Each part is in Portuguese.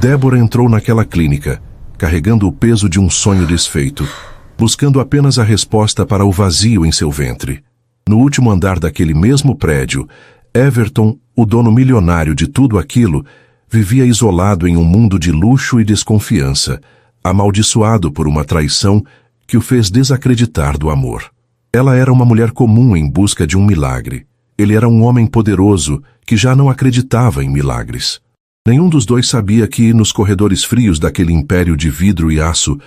Débora entrou naquela clínica, carregando o peso de um sonho desfeito, buscando apenas a resposta para o vazio em seu ventre. No último andar daquele mesmo prédio, Everton, o dono milionário de tudo aquilo, vivia isolado em um mundo de luxo e desconfiança, amaldiçoado por uma traição que o fez desacreditar do amor. Ela era uma mulher comum em busca de um milagre. Ele era um homem poderoso que já não acreditava em milagres. Nenhum dos dois sabia que, nos corredores frios daquele império de vidro e aço,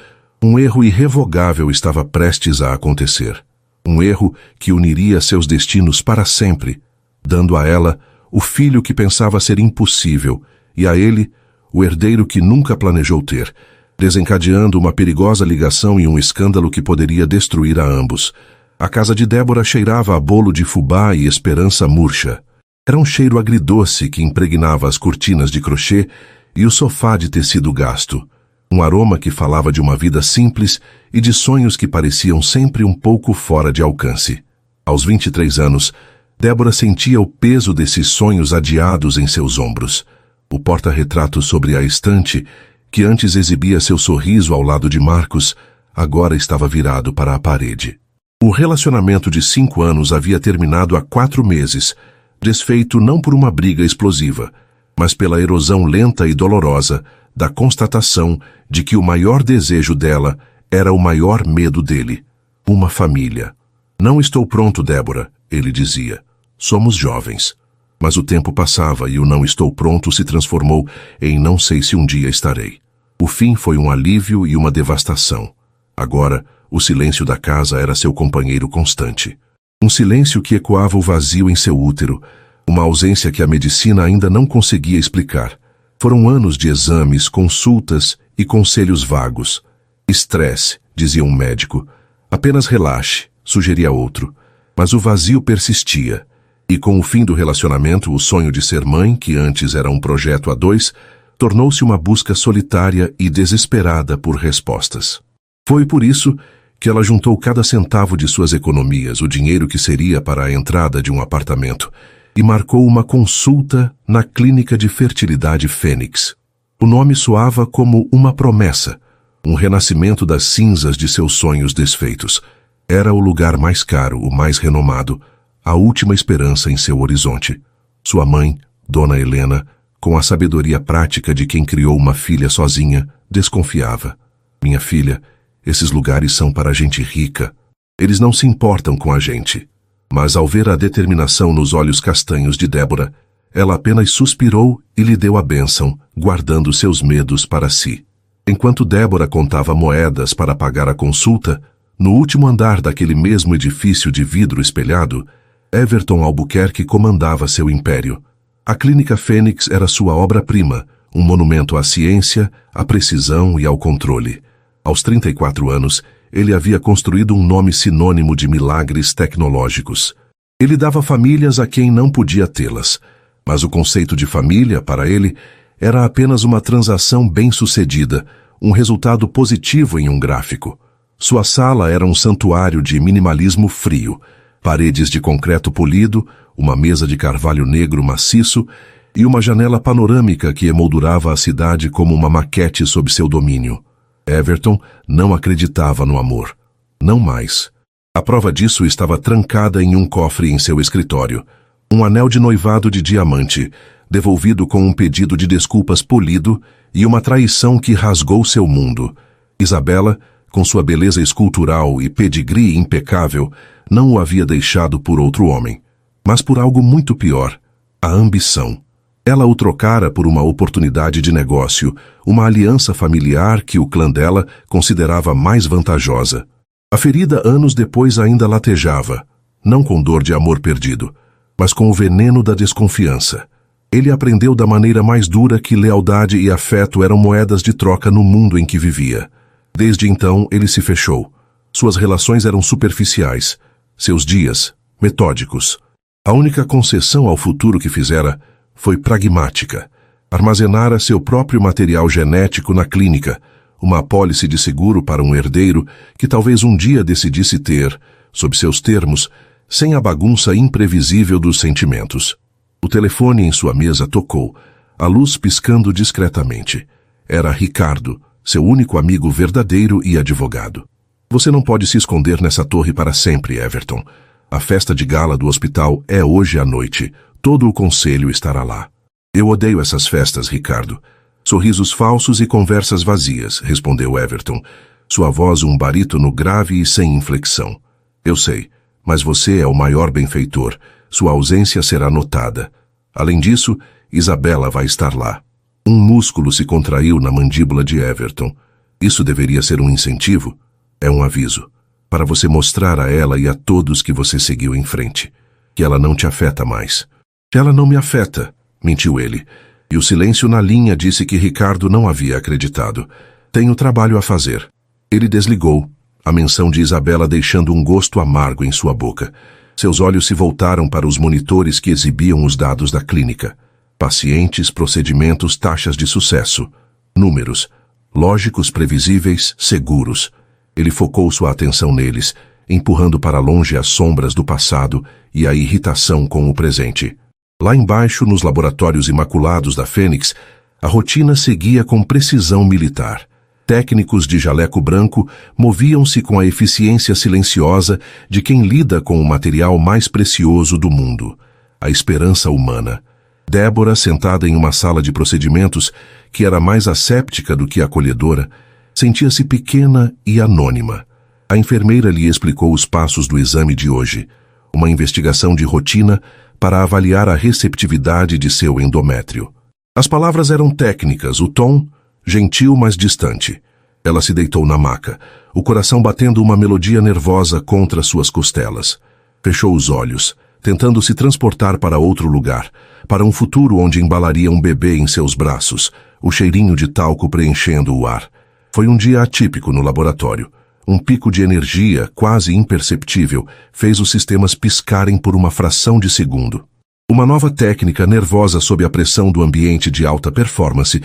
um erro irrevogável estava prestes a acontecer. Um erro que uniria seus destinos para sempre, dando a ela o filho que pensava ser impossível e a ele o herdeiro que nunca planejou ter, desencadeando uma perigosa ligação e um escândalo que poderia destruir a ambos. A casa de Débora cheirava a bolo de fubá e esperança murcha. Era um cheiro agridoce que impregnava as cortinas de crochê e o sofá de tecido gasto. Um aroma que falava de uma vida simples e de sonhos que pareciam sempre um pouco fora de alcance. Aos 23 anos, Débora sentia o peso desses sonhos adiados em seus ombros. O porta-retrato sobre a estante, que antes exibia seu sorriso ao lado de Marcos, agora estava virado para a parede. O relacionamento de 5 anos havia terminado há 4 meses, desfeito não por uma briga explosiva, mas pela erosão lenta e dolorosa da constatação de que o maior desejo dela era o maior medo dele, uma família. Não estou pronto, Débora, ele dizia. Somos jovens. Mas o tempo passava e o não estou pronto se transformou em não sei se um dia estarei. O fim foi um alívio e uma devastação. Agora, o silêncio da casa era seu companheiro constante. Um silêncio que ecoava o vazio em seu útero, uma ausência que a medicina ainda não conseguia explicar. Foram anos de exames, consultas e conselhos vagos. Estresse, dizia um médico. Apenas relaxe, sugeria outro. Mas o vazio persistia. E com o fim do relacionamento, o sonho de ser mãe, que antes era um projeto a 2, tornou-se uma busca solitária e desesperada por respostas. Foi por isso que ela juntou cada centavo de suas economias, o dinheiro que seria para a entrada de um apartamento, e marcou uma consulta na clínica de fertilidade Fênix. O nome soava como uma promessa, um renascimento das cinzas de seus sonhos desfeitos. Era o lugar mais caro, o mais renomado, a última esperança em seu horizonte. Sua mãe, Dona Helena, com a sabedoria prática de quem criou uma filha sozinha, desconfiava. Minha filha, esses lugares são para gente rica. Eles não se importam com a gente. Mas ao ver a determinação nos olhos castanhos de Débora, ela apenas suspirou e lhe deu a bênção, guardando seus medos para si. Enquanto Débora contava moedas para pagar a consulta, no último andar daquele mesmo edifício de vidro espelhado, Everton Albuquerque comandava seu império. A Clínica Fênix era sua obra-prima, um monumento à ciência, à precisão e ao controle. Aos 34 anos, ele havia construído um nome sinônimo de milagres tecnológicos. Ele dava famílias a quem não podia tê-las, mas o conceito de família, para ele, era apenas uma transação bem-sucedida, um resultado positivo em um gráfico. Sua sala era um santuário de minimalismo frio, paredes de concreto polido, uma mesa de carvalho negro maciço e uma janela panorâmica que emoldurava a cidade como uma maquete sob seu domínio. Everton não acreditava no amor. Não mais. A prova disso estava trancada em um cofre em seu escritório. Um anel de noivado de diamante, devolvido com um pedido de desculpas polido e uma traição que rasgou seu mundo. Isabela, com sua beleza escultural e pedigree impecável, não o havia deixado por outro homem, mas por algo muito pior, a ambição. Ela o trocara por uma oportunidade de negócio, uma aliança familiar que o clã dela considerava mais vantajosa. A ferida anos depois ainda latejava, não com dor de amor perdido, mas com o veneno da desconfiança. Ele aprendeu da maneira mais dura que lealdade e afeto eram moedas de troca no mundo em que vivia. Desde então, ele se fechou. Suas relações eram superficiais, seus dias, metódicos. A única concessão ao futuro que fizera foi pragmática. Armazenara seu próprio material genético na clínica, uma apólice de seguro para um herdeiro que talvez um dia decidisse ter, sob seus termos, sem a bagunça imprevisível dos sentimentos. O telefone em sua mesa tocou, a luz piscando discretamente. Era Ricardo, seu único amigo verdadeiro e advogado. Você não pode se esconder nessa torre para sempre, Everton. A festa de gala do hospital é hoje à noite. Todo o conselho estará lá. Eu odeio essas festas, Ricardo. Sorrisos falsos e conversas vazias, respondeu Everton. Sua voz um barítono grave e sem inflexão. Eu sei, mas você é o maior benfeitor. Sua ausência será notada. Além disso, Isabela vai estar lá. Um músculo se contraiu na mandíbula de Everton. Isso deveria ser um incentivo? É um aviso, para você mostrar a ela e a todos que você seguiu em frente, que ela não te afeta mais. Ela não me afeta, mentiu ele, e o silêncio na linha disse que Ricardo não havia acreditado. Tenho trabalho a fazer. Ele desligou, a menção de Isabela deixando um gosto amargo em sua boca. Seus olhos se voltaram para os monitores que exibiam os dados da clínica. Pacientes, procedimentos, taxas de sucesso. Números. Lógicos, previsíveis, seguros. Ele focou sua atenção neles, empurrando para longe as sombras do passado e a irritação com o presente. Lá embaixo, nos laboratórios imaculados da Fênix, a rotina seguia com precisão militar. Técnicos de jaleco branco moviam-se com a eficiência silenciosa de quem lida com o material mais precioso do mundo, a esperança humana. Débora, sentada em uma sala de procedimentos que era mais asséptica do que acolhedora, sentia-se pequena e anônima. A enfermeira lhe explicou os passos do exame de hoje, uma investigação de rotina para avaliar a receptividade de seu endométrio. As palavras eram técnicas, o tom, gentil mas distante. Ela se deitou na maca, o coração batendo uma melodia nervosa contra suas costelas. Fechou os olhos, tentando se transportar para outro lugar, para um futuro onde embalaria um bebê em seus braços, o cheirinho de talco preenchendo o ar. Foi um dia atípico no laboratório. Um pico de energia, quase imperceptível, fez os sistemas piscarem por uma fração de segundo. Uma nova técnica, nervosa sob a pressão do ambiente de alta performance,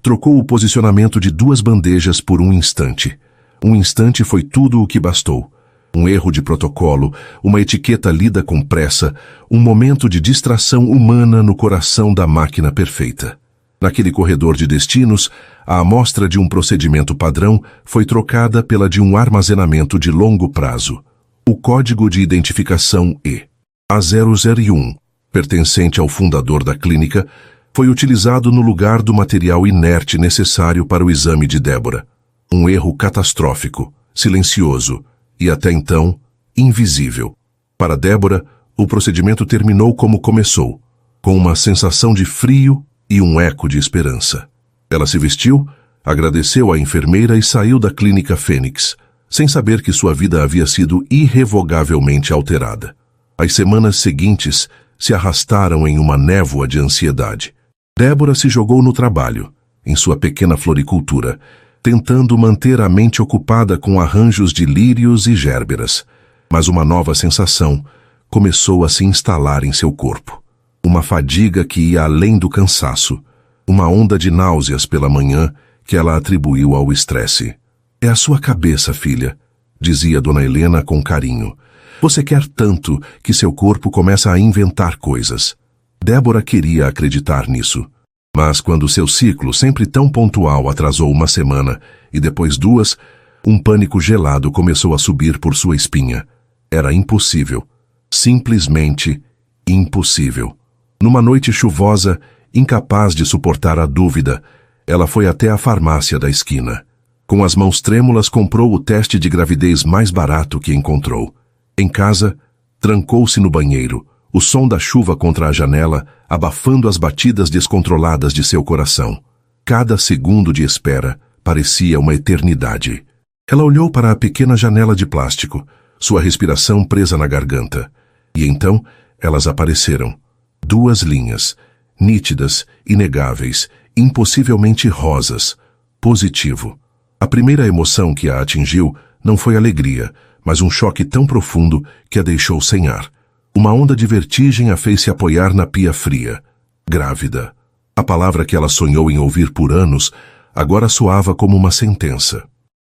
trocou o posicionamento de duas bandejas por um instante. Um instante foi tudo o que bastou. Um erro de protocolo, uma etiqueta lida com pressa, um momento de distração humana no coração da máquina perfeita. Naquele corredor de destinos, a amostra de um procedimento padrão foi trocada pela de um armazenamento de longo prazo. O código de identificação A001, pertencente ao fundador da clínica, foi utilizado no lugar do material inerte necessário para o exame de Débora. Um erro catastrófico, silencioso e, até então, invisível. Para Débora, o procedimento terminou como começou, com uma sensação de frio e um eco de esperança. Ela se vestiu, agradeceu à enfermeira e saiu da clínica Fênix, sem saber que sua vida havia sido irrevogavelmente alterada. As semanas seguintes se arrastaram em uma névoa de ansiedade. Débora se jogou no trabalho, em sua pequena floricultura, tentando manter a mente ocupada com arranjos de lírios e gérberas. Mas uma nova sensação começou a se instalar em seu corpo. Uma fadiga que ia além do cansaço, uma onda de náuseas pela manhã que ela atribuiu ao estresse. É a sua cabeça, filha, dizia Dona Helena com carinho. Você quer tanto que seu corpo começa a inventar coisas. Débora queria acreditar nisso. Mas quando seu ciclo, sempre tão pontual, atrasou uma semana e depois 2, um pânico gelado começou a subir por sua espinha. Era impossível. Simplesmente impossível. Numa noite chuvosa, incapaz de suportar a dúvida, ela foi até a farmácia da esquina. Com as mãos trêmulas, comprou o teste de gravidez mais barato que encontrou. Em casa, trancou-se no banheiro, o som da chuva contra a janela abafando as batidas descontroladas de seu coração. Cada segundo de espera parecia uma eternidade. Ela olhou para a pequena janela de plástico, sua respiração presa na garganta. E então, elas apareceram. 2 linhas, nítidas, inegáveis, impossivelmente rosas. Positivo. A primeira emoção que a atingiu não foi alegria, mas um choque tão profundo que a deixou sem ar. Uma onda de vertigem a fez se apoiar na pia fria. Grávida. A palavra que ela sonhou em ouvir por anos agora soava como uma sentença.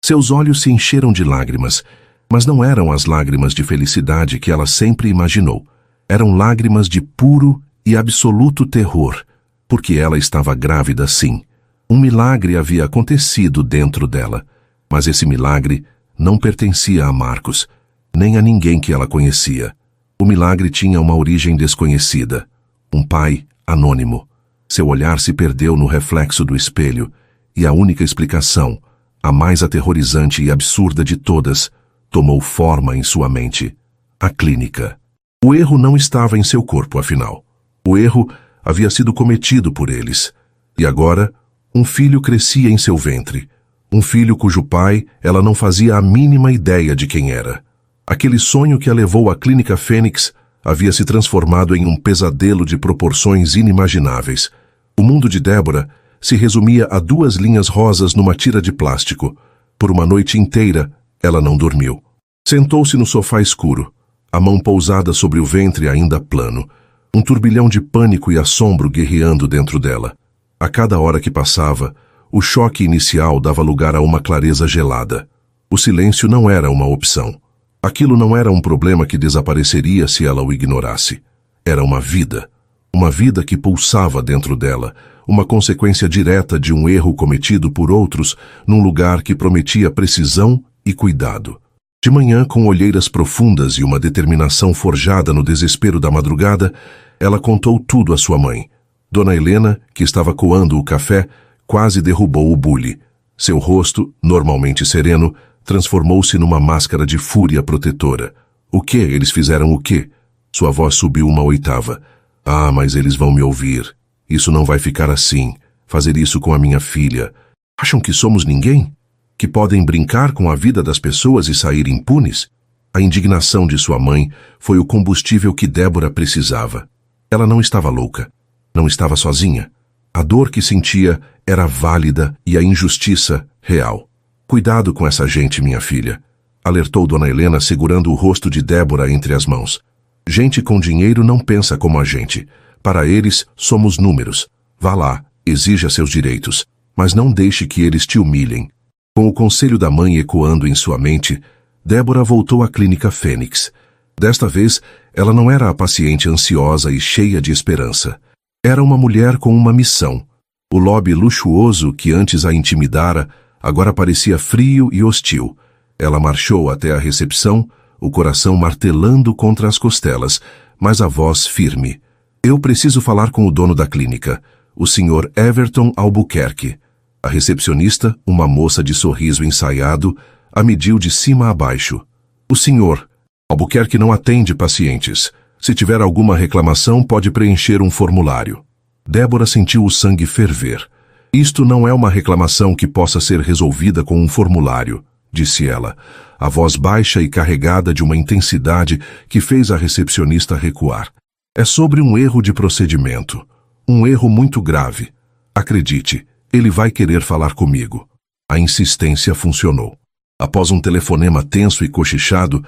Seus olhos se encheram de lágrimas, mas não eram as lágrimas de felicidade que ela sempre imaginou. Eram lágrimas de puro e absoluto terror, porque ela estava grávida sim. Um milagre havia acontecido dentro dela, mas esse milagre não pertencia a Marcos, nem a ninguém que ela conhecia. O milagre tinha uma origem desconhecida. Um pai anônimo. Seu olhar se perdeu no reflexo do espelho, e a única explicação, a mais aterrorizante e absurda de todas, tomou forma em sua mente. A clínica. O erro não estava em seu corpo, afinal. O erro havia sido cometido por eles. E agora, um filho crescia em seu ventre. Um filho cujo pai ela não fazia a mínima ideia de quem era. Aquele sonho que a levou à Clínica Fênix havia se transformado em um pesadelo de proporções inimagináveis. O mundo de Débora se resumia a 2 linhas rosas numa tira de plástico. Por uma noite inteira, ela não dormiu. Sentou-se no sofá escuro, a mão pousada sobre o ventre ainda plano, um turbilhão de pânico e assombro guerreando dentro dela. A cada hora que passava, o choque inicial dava lugar a uma clareza gelada. O silêncio não era uma opção. Aquilo não era um problema que desapareceria se ela o ignorasse. Era uma vida que pulsava dentro dela, uma consequência direta de um erro cometido por outros num lugar que prometia precisão e cuidado. De manhã, com olheiras profundas e uma determinação forjada no desespero da madrugada, ela contou tudo à sua mãe. Dona Helena, que estava coando o café, quase derrubou o bule. Seu rosto, normalmente sereno, transformou-se numa máscara de fúria protetora. O quê? Eles fizeram o quê? Sua voz subiu uma oitava. Ah, mas eles vão me ouvir. Isso não vai ficar assim. Fazer isso com a minha filha. Acham que somos ninguém? Que podem brincar com a vida das pessoas e sair impunes? A indignação de sua mãe foi o combustível que Débora precisava. Ela não estava louca. Não estava sozinha. A dor que sentia era válida e a injustiça real. Cuidado com essa gente, minha filha, alertou Dona Helena segurando o rosto de Débora entre as mãos. Gente com dinheiro não pensa como a gente. Para eles, somos números. Vá lá, exija seus direitos, mas não deixe que eles te humilhem. Com o conselho da mãe ecoando em sua mente, Débora voltou à Clínica Fênix. Desta vez, ela não era a paciente ansiosa e cheia de esperança. Era uma mulher com uma missão. O lobby luxuoso que antes a intimidara agora parecia frio e hostil. Ela marchou até a recepção, o coração martelando contra as costelas, mas a voz firme. Eu preciso falar com o dono da clínica, o Sr. Everton Albuquerque. A recepcionista, uma moça de sorriso ensaiado, a mediu de cima a baixo. O senhor, Albuquerque não atende pacientes. Se tiver alguma reclamação, pode preencher um formulário. Débora sentiu o sangue ferver. Isto não é uma reclamação que possa ser resolvida com um formulário, disse ela, a voz baixa e carregada de uma intensidade que fez a recepcionista recuar. É sobre um erro de procedimento. Um erro muito grave. Acredite, ele vai querer falar comigo. A insistência funcionou. Após um telefonema tenso e cochichado,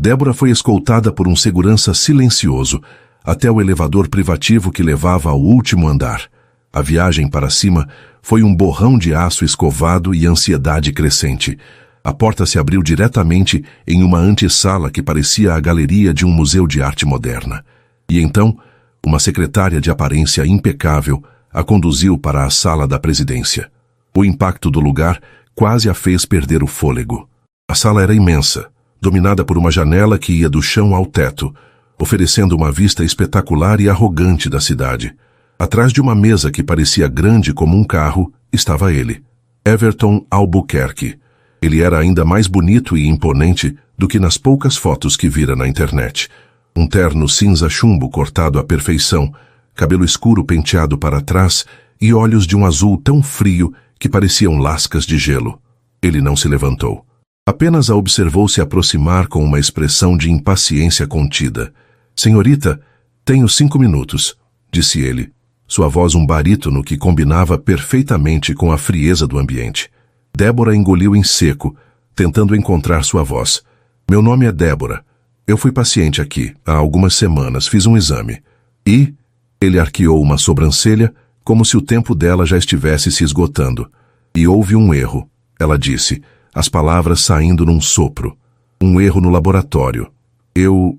Débora foi escoltada por um segurança silencioso até o elevador privativo que levava ao último andar. A viagem para cima foi um borrão de aço escovado e ansiedade crescente. A porta se abriu diretamente em uma antessala que parecia a galeria de um museu de arte moderna. E então, uma secretária de aparência impecável a conduziu para a sala da presidência. O impacto do lugar quase a fez perder o fôlego. A sala era imensa, dominada por uma janela que ia do chão ao teto, oferecendo uma vista espetacular e arrogante da cidade. Atrás de uma mesa que parecia grande como um carro, estava ele, Everton Albuquerque. Ele era ainda mais bonito e imponente do que nas poucas fotos que vira na internet. Um terno cinza chumbo cortado à perfeição, cabelo escuro penteado para trás e olhos de um azul tão frio que pareciam lascas de gelo. Ele não se levantou. Apenas a observou se aproximar com uma expressão de impaciência contida. Senhorita, tenho 5 minutos, disse ele, sua voz um barítono que combinava perfeitamente com a frieza do ambiente. Débora engoliu em seco, tentando encontrar sua voz. Meu nome é Débora. Eu fui paciente aqui, há algumas semanas, fiz um exame. E... Ele arqueou uma sobrancelha, como se o tempo dela já estivesse se esgotando. E houve um erro, ela disse, as palavras saindo num sopro. Um erro no laboratório. Eu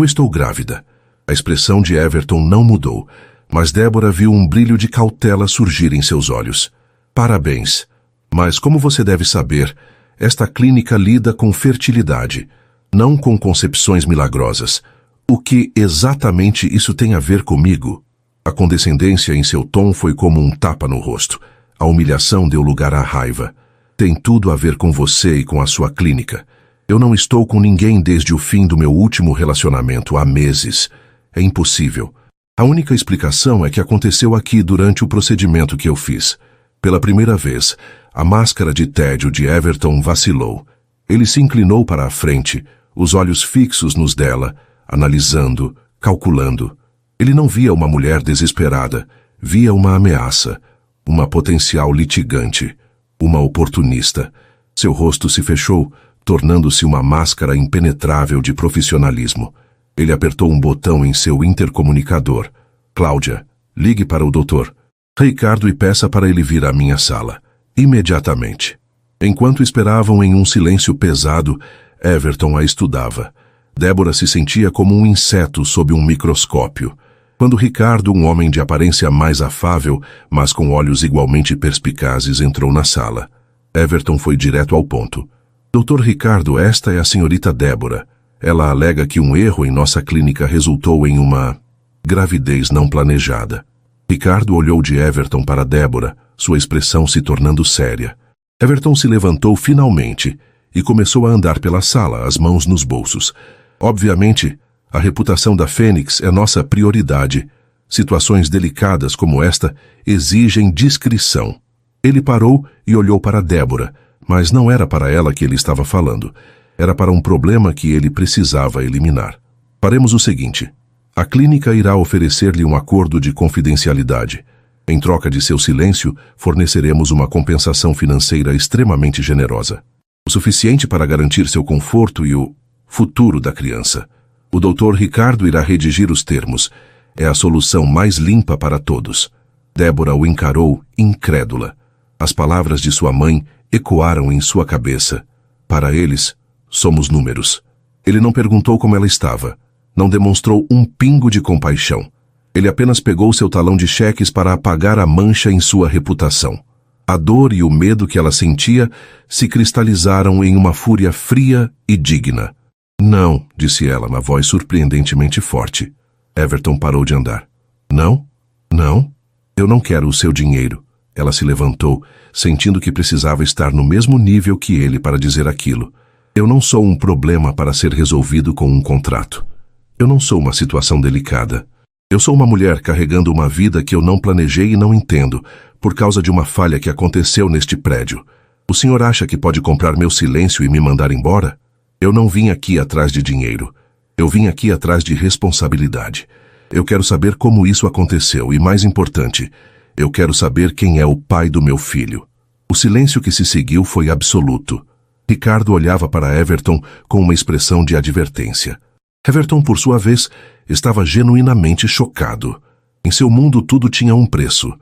estou grávida. A expressão de Everton não mudou, mas Débora viu um brilho de cautela surgir em seus olhos. Parabéns. Mas como você deve saber, esta clínica lida com fertilidade, não com concepções milagrosas. O que exatamente isso tem a ver comigo? A condescendência em seu tom foi como um tapa no rosto. A humilhação deu lugar à raiva. Tem tudo a ver com você e com a sua clínica. Eu não estou com ninguém desde o fim do meu último relacionamento, há meses. É impossível. A única explicação é que aconteceu aqui durante o procedimento que eu fiz. Pela primeira vez, a máscara de tédio de Everton vacilou. Ele se inclinou para a frente, os olhos fixos nos dela, analisando, calculando. Ele não via uma mulher desesperada, via uma ameaça, uma potencial litigante, uma oportunista. Seu rosto se fechou, tornando-se uma máscara impenetrável de profissionalismo. Ele apertou um botão em seu intercomunicador. Cláudia, ligue para o doutor Ricardo e peça para ele vir à minha sala. Imediatamente. Enquanto esperavam em um silêncio pesado, Everton a estudava. Débora se sentia como um inseto sob um microscópio. Quando Ricardo, um homem de aparência mais afável, mas com olhos igualmente perspicazes, entrou na sala, Everton foi direto ao ponto. Doutor Ricardo, esta é a senhorita Débora. Ela alega que um erro em nossa clínica resultou em uma gravidez não planejada. Ricardo olhou de Everton para Débora, sua expressão se tornando séria. Everton se levantou finalmente e começou a andar pela sala, as mãos nos bolsos. Obviamente, a reputação da Fênix é nossa prioridade. Situações delicadas como esta exigem discrição. Ele parou e olhou para Débora, mas não era para ela que ele estava falando. Era para um problema que ele precisava eliminar. Faremos o seguinte. A clínica irá oferecer-lhe um acordo de confidencialidade. Em troca de seu silêncio, forneceremos uma compensação financeira extremamente generosa. O suficiente para garantir seu conforto e o futuro da criança. O Dr. Ricardo irá redigir os termos. É a solução mais limpa para todos. Débora o encarou, incrédula. As palavras de sua mãe ecoaram em sua cabeça. Para eles, somos números. Ele não perguntou como ela estava. Não demonstrou um pingo de compaixão. Ele apenas pegou seu talão de cheques para apagar a mancha em sua reputação. A dor e o medo que ela sentia se cristalizaram em uma fúria fria e digna. Não, disse ela na voz surpreendentemente forte. Everton parou de andar. Não? Não? Eu não quero o seu dinheiro. Ela se levantou, sentindo que precisava estar no mesmo nível que ele para dizer aquilo. Eu não sou um problema para ser resolvido com um contrato. Eu não sou uma situação delicada. Eu sou uma mulher carregando uma vida que eu não planejei e não entendo, por causa de uma falha que aconteceu neste prédio. O senhor acha que pode comprar meu silêncio e me mandar embora? Eu não vim aqui atrás de dinheiro. Eu vim aqui atrás de responsabilidade. Eu quero saber como isso aconteceu e, mais importante, eu quero saber quem é o pai do meu filho. O silêncio que se seguiu foi absoluto. Ricardo olhava para Everton com uma expressão de advertência. Everton, por sua vez, estava genuinamente chocado. Em seu mundo tudo tinha um preço.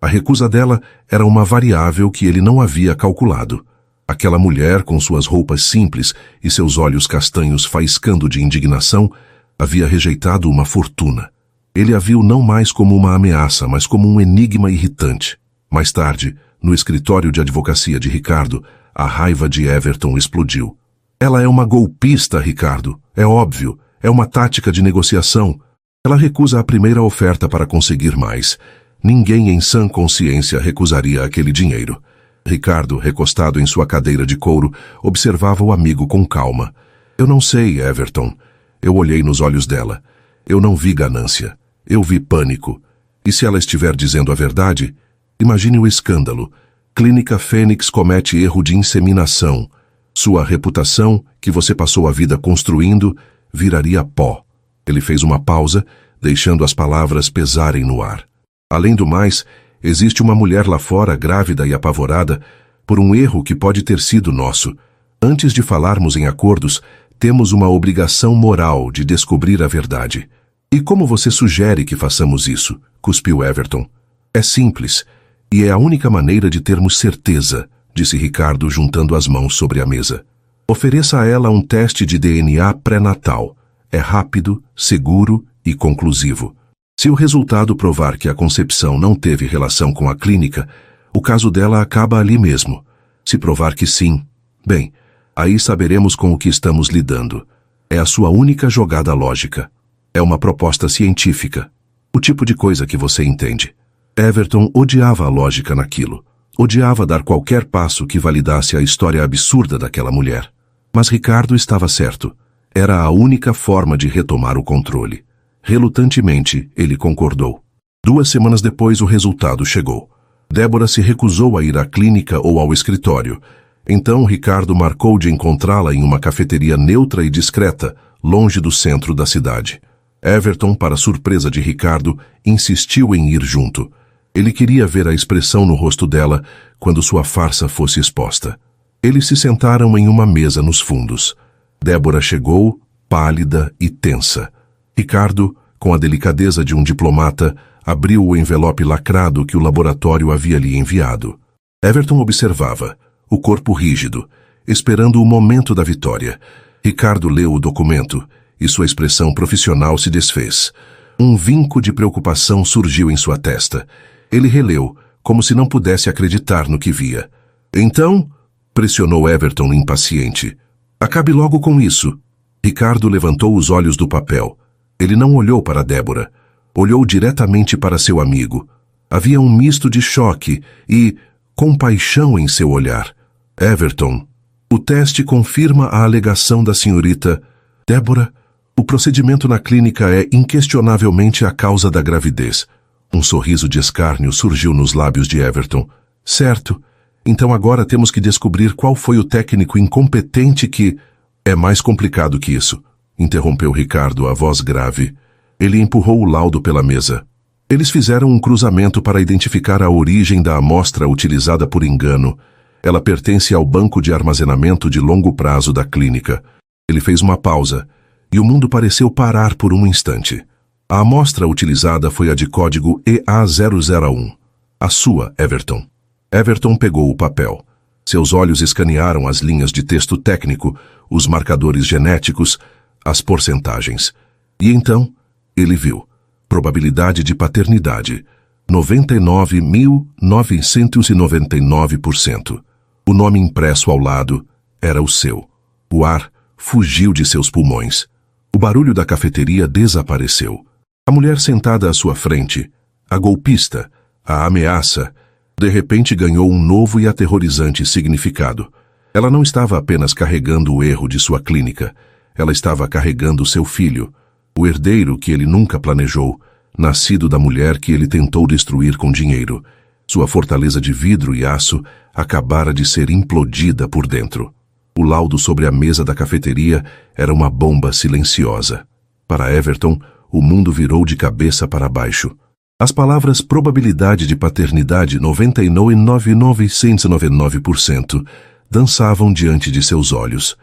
A recusa dela era uma variável que ele não havia calculado. Aquela mulher, com suas roupas simples e seus olhos castanhos faiscando de indignação, havia rejeitado uma fortuna. Ele a viu não mais como uma ameaça, mas como um enigma irritante. Mais tarde, no escritório de advocacia de Ricardo, a raiva de Everton explodiu. Ela é uma golpista, Ricardo. É óbvio. É uma tática de negociação. Ela recusa a primeira oferta para conseguir mais. Ninguém em sã consciência recusaria aquele dinheiro. Ricardo, recostado em sua cadeira de couro, observava o amigo com calma. Eu não sei, Everton. Eu olhei nos olhos dela. Eu não vi ganância. Eu vi pânico. E se ela estiver dizendo a verdade? Imagine o escândalo. Clínica Fênix comete erro de inseminação. Sua reputação, que você passou a vida construindo, viraria pó. Ele fez uma pausa, deixando as palavras pesarem no ar. Além do mais, existe uma mulher lá fora, grávida e apavorada, por um erro que pode ter sido nosso. Antes de falarmos em acordos, temos uma obrigação moral de descobrir a verdade. E como você sugere que façamos isso? Cuspiu Everton. É simples, e é a única maneira de termos certeza, disse Ricardo juntando as mãos sobre a mesa. Ofereça a ela um teste de DNA pré-natal. É rápido, seguro e conclusivo. Se o resultado provar que a concepção não teve relação com a clínica, O caso dela acaba ali mesmo. Se provar que sim, bem, aí saberemos com o que estamos lidando. É a sua única jogada lógica. É uma proposta científica. O tipo de coisa que você entende. Everton odiava a lógica naquilo. Odiava dar qualquer passo que validasse a história absurda daquela mulher. Mas Ricardo estava certo. Era a única forma de retomar o controle. Relutantemente, ele concordou. 2 semanas depois, o resultado chegou. Débora se recusou a ir à clínica ou ao escritório. Então, Ricardo marcou de encontrá-la em uma cafeteria neutra e discreta, longe do centro da cidade. Everton, para surpresa de Ricardo, insistiu em ir junto. Ele queria ver a expressão no rosto dela quando sua farsa fosse exposta. Eles se sentaram em uma mesa nos fundos. Débora chegou, pálida e tensa. Ricardo, com a delicadeza de um diplomata, abriu o envelope lacrado que o laboratório havia lhe enviado. Everton observava, o corpo rígido, esperando o momento da vitória. Ricardo leu o documento e sua expressão profissional se desfez. Um vinco de preocupação surgiu em sua testa. Ele releu, como se não pudesse acreditar no que via. Então, pressionou Everton impaciente. Acabe logo com isso. Ricardo levantou os olhos do papel. Ele não olhou para Débora. Olhou diretamente para seu amigo. Havia um misto de choque e compaixão em seu olhar. Everton, o teste confirma a alegação da senhorita Débora. O procedimento na clínica é inquestionavelmente a causa da gravidez. Um sorriso de escárnio surgiu nos lábios de Everton. Certo. Então agora temos que descobrir qual foi o técnico incompetente que... É mais complicado que isso, interrompeu Ricardo, a voz grave. Ele empurrou o laudo pela mesa. Eles fizeram um cruzamento para identificar a origem da amostra utilizada por engano. Ela pertence ao banco de armazenamento de longo prazo da clínica. Ele fez uma pausa, e o mundo pareceu parar por um instante. A amostra utilizada foi a de código EA001. A sua, Everton. Everton pegou o papel. Seus olhos escanearam as linhas de texto técnico, os marcadores genéticos, as porcentagens. E então, ele viu. Probabilidade de paternidade, 99.999%. O nome impresso ao lado era o seu. O ar fugiu de seus pulmões. O barulho da cafeteria desapareceu. A mulher sentada à sua frente, a golpista, a ameaça, de repente ganhou um novo e aterrorizante significado. Ela não estava apenas carregando o erro de sua clínica. Ela estava carregando seu filho, o herdeiro que ele nunca planejou, nascido da mulher que ele tentou destruir com dinheiro. Sua fortaleza de vidro e aço acabara de ser implodida por dentro. O laudo sobre a mesa da cafeteria era uma bomba silenciosa. Para Everton, o mundo virou de cabeça para baixo. As palavras probabilidade de paternidade 99.999% dançavam diante de seus olhos,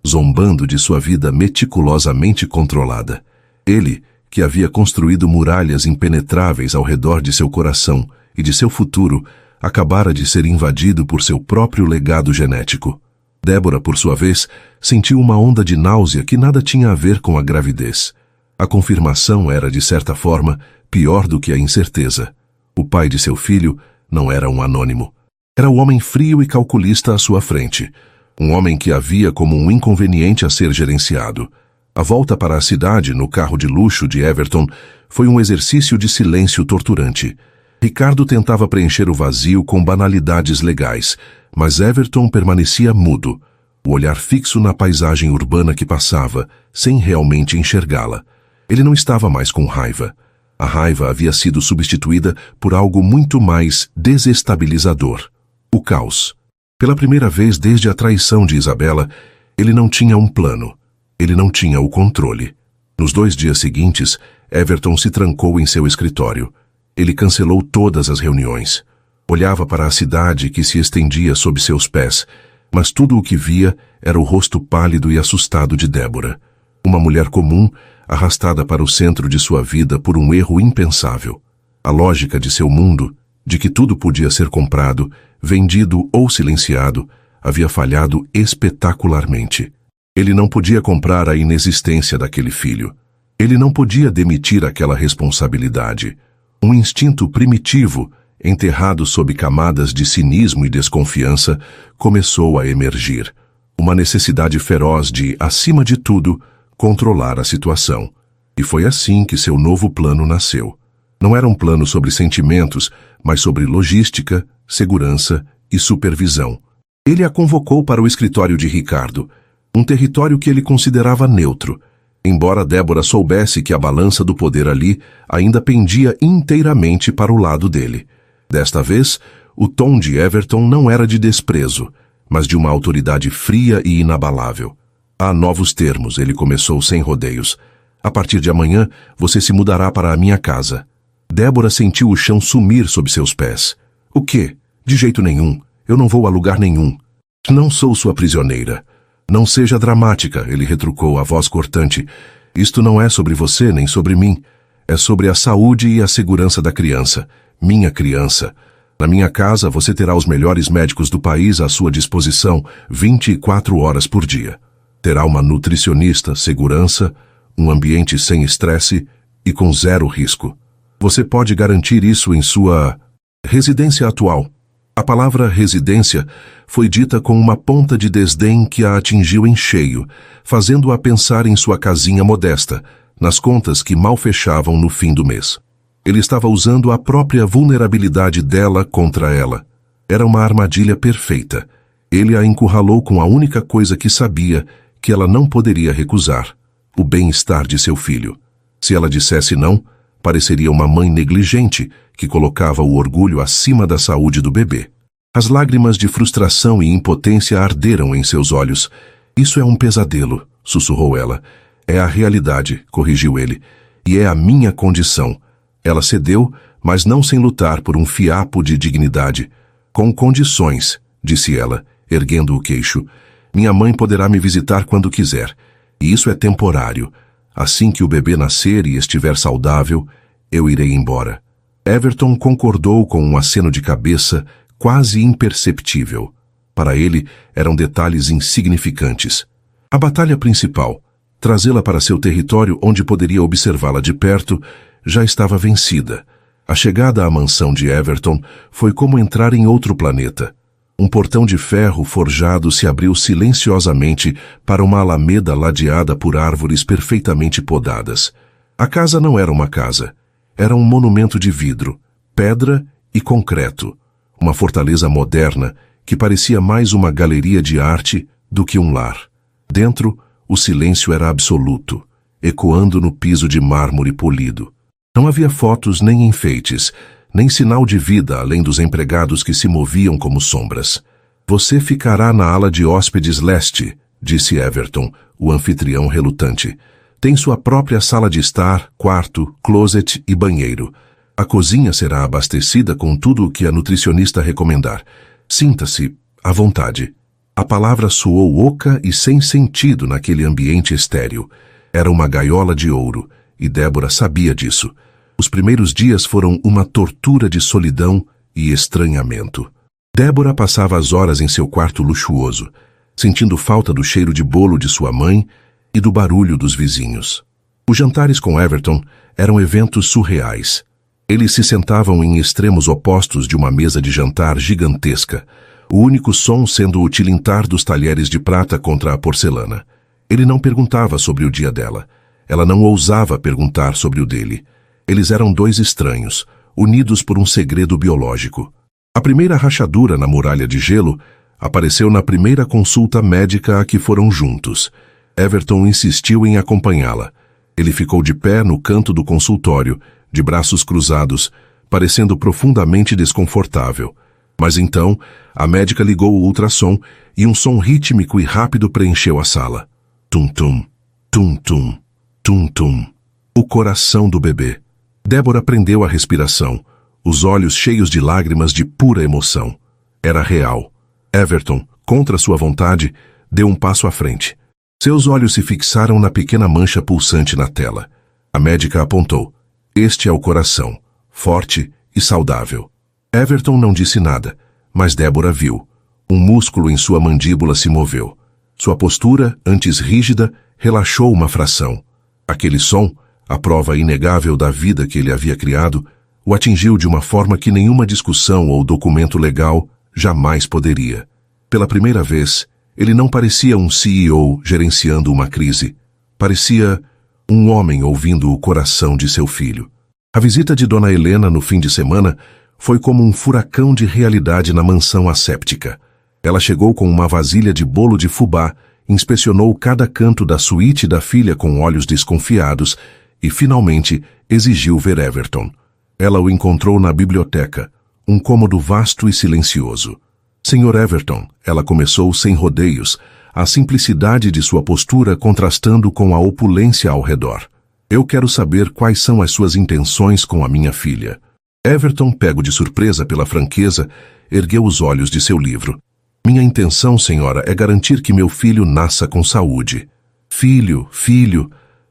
zombando de sua vida meticulosamente controlada. Ele, que havia construído muralhas impenetráveis ao redor de seu coração e de seu futuro, acabara de ser invadido por seu próprio legado genético. Débora, por sua vez, sentiu uma onda de náusea que nada tinha a ver com a gravidez. A confirmação era, de certa forma, pior do que a incerteza. O pai de seu filho não era um anônimo. Era o homem frio e calculista à sua frente. Um homem que havia como um inconveniente a ser gerenciado. A volta para a cidade, no carro de luxo de Everton, foi um exercício de silêncio torturante. Ricardo tentava preencher o vazio com banalidades legais, mas Everton permanecia mudo, o olhar fixo na paisagem urbana que passava, sem realmente enxergá-la. Ele não estava mais com raiva. A raiva havia sido substituída por algo muito mais desestabilizador. O caos. Pela primeira vez desde a traição de Isabela, ele não tinha um plano. Ele não tinha o controle. Nos 2 dias seguintes, Everton se trancou em seu escritório. Ele cancelou todas as reuniões. Olhava para a cidade que se estendia sob seus pés, mas tudo o que via era o rosto pálido e assustado de Débora. Uma mulher comum, arrastada para o centro de sua vida por um erro impensável. A lógica de seu mundo, de que tudo podia ser comprado, vendido ou silenciado, havia falhado espetacularmente. Ele não podia comprar a inexistência daquele filho. Ele não podia demitir aquela responsabilidade. Um instinto primitivo, enterrado sob camadas de cinismo e desconfiança, começou a emergir. Uma necessidade feroz de, acima de tudo, controlar a situação. E foi assim que seu novo plano nasceu. Não era um plano sobre sentimentos, mas sobre logística, segurança e supervisão. Ele a convocou para o escritório de Ricardo, um território que ele considerava neutro, embora Débora soubesse que a balança do poder ali ainda pendia inteiramente para o lado dele. Desta vez, o tom de Everton não era de desprezo, mas de uma autoridade fria e inabalável. Há novos termos, ele começou sem rodeios. A partir de amanhã, você se mudará para a minha casa. Débora sentiu o chão sumir sob seus pés. O quê? De jeito nenhum. Eu não vou a lugar nenhum. Não sou sua prisioneira. Não seja dramática, ele retrucou, a voz cortante. Isto não é sobre você nem sobre mim. É sobre a saúde e a segurança da criança. Minha criança. Na minha casa, você terá os melhores médicos do país à sua disposição 24 horas por dia. Terá uma nutricionista, segurança, um ambiente sem estresse e com zero risco. Você pode garantir isso em sua residência atual. A palavra residência foi dita com uma ponta de desdém que a atingiu em cheio, fazendo-a pensar em sua casinha modesta, nas contas que mal fechavam no fim do mês. Ele estava usando a própria vulnerabilidade dela contra ela. Era uma armadilha perfeita. Ele a encurralou com a única coisa que sabia que ela não poderia recusar: o bem-estar de seu filho. Se ela dissesse não, pareceria uma mãe negligente que colocava o orgulho acima da saúde do bebê. As lágrimas de frustração e impotência arderam em seus olhos. Isso é um pesadelo, sussurrou ela. É a realidade, corrigiu ele, e é a minha condição. Ela cedeu, mas não sem lutar por um fiapo de dignidade. Com condições, disse ela, erguendo o queixo. Minha mãe poderá me visitar quando quiser, e isso é temporário. Assim que o bebê nascer e estiver saudável, eu irei embora. Everton concordou com um aceno de cabeça quase imperceptível. Para ele, eram detalhes insignificantes. A batalha principal, trazê-la para seu território onde poderia observá-la de perto, já estava vencida. A chegada à mansão de Everton foi como entrar em outro planeta. Um portão de ferro forjado se abriu silenciosamente para uma alameda ladeada por árvores perfeitamente podadas. A casa não era uma casa. Era um monumento de vidro, pedra e concreto. Uma fortaleza moderna que parecia mais uma galeria de arte do que um lar. Dentro, o silêncio era absoluto, ecoando no piso de mármore polido. Não havia fotos nem enfeites, nem sinal de vida além dos empregados que se moviam como sombras. Você ficará na ala de hóspedes leste, disse Everton, o anfitrião relutante. Tem sua própria sala de estar, quarto, closet e banheiro. A cozinha será abastecida com tudo o que a nutricionista recomendar. Sinta-se à vontade. A palavra soou oca e sem sentido naquele ambiente estéril. Era uma gaiola de ouro, e Débora sabia disso. Os primeiros dias foram uma tortura de solidão e estranhamento. Débora passava as horas em seu quarto luxuoso, sentindo falta do cheiro de bolo de sua mãe e do barulho dos vizinhos. Os jantares com Everton eram eventos surreais. Eles se sentavam em extremos opostos de uma mesa de jantar gigantesca, o único som sendo o tilintar dos talheres de prata contra a porcelana. Ele não perguntava sobre o dia dela. Ela não ousava perguntar sobre o dele. Eles eram dois estranhos, unidos por um segredo biológico. A primeira rachadura na muralha de gelo apareceu na primeira consulta médica a que foram juntos. Everton insistiu em acompanhá-la. Ele ficou de pé no canto do consultório, de braços cruzados, parecendo profundamente desconfortável. Mas então, a médica ligou o ultrassom e um som rítmico e rápido preencheu a sala. Tum-tum, tum-tum, tum-tum. O coração do bebê. Débora prendeu a respiração, os olhos cheios de lágrimas de pura emoção. Era real. Everton, contra sua vontade, deu um passo à frente. Seus olhos se fixaram na pequena mancha pulsante na tela. A médica apontou. Este é o coração, forte e saudável. Everton não disse nada, mas Débora viu. Um músculo em sua mandíbula se moveu. Sua postura, antes rígida, relaxou uma fração. Aquele som, a prova inegável da vida que ele havia criado, o atingiu de uma forma que nenhuma discussão ou documento legal jamais poderia. Pela primeira vez, ele não parecia um CEO gerenciando uma crise. Parecia um homem ouvindo o coração de seu filho. A visita de Dona Helena no fim de semana foi como um furacão de realidade na mansão asséptica. Ela chegou com uma vasilha de bolo de fubá, inspecionou cada canto da suíte da filha com olhos desconfiados e, finalmente, exigiu ver Everton. Ela o encontrou na biblioteca, um cômodo vasto e silencioso. Senhor Everton, ela começou sem rodeios, a simplicidade de sua postura contrastando com a opulência ao redor. Eu quero saber quais são as suas intenções com a minha filha. Everton, pego de surpresa pela franqueza, ergueu os olhos de seu livro. Minha intenção, senhora, é garantir que meu filho nasça com saúde. Filho,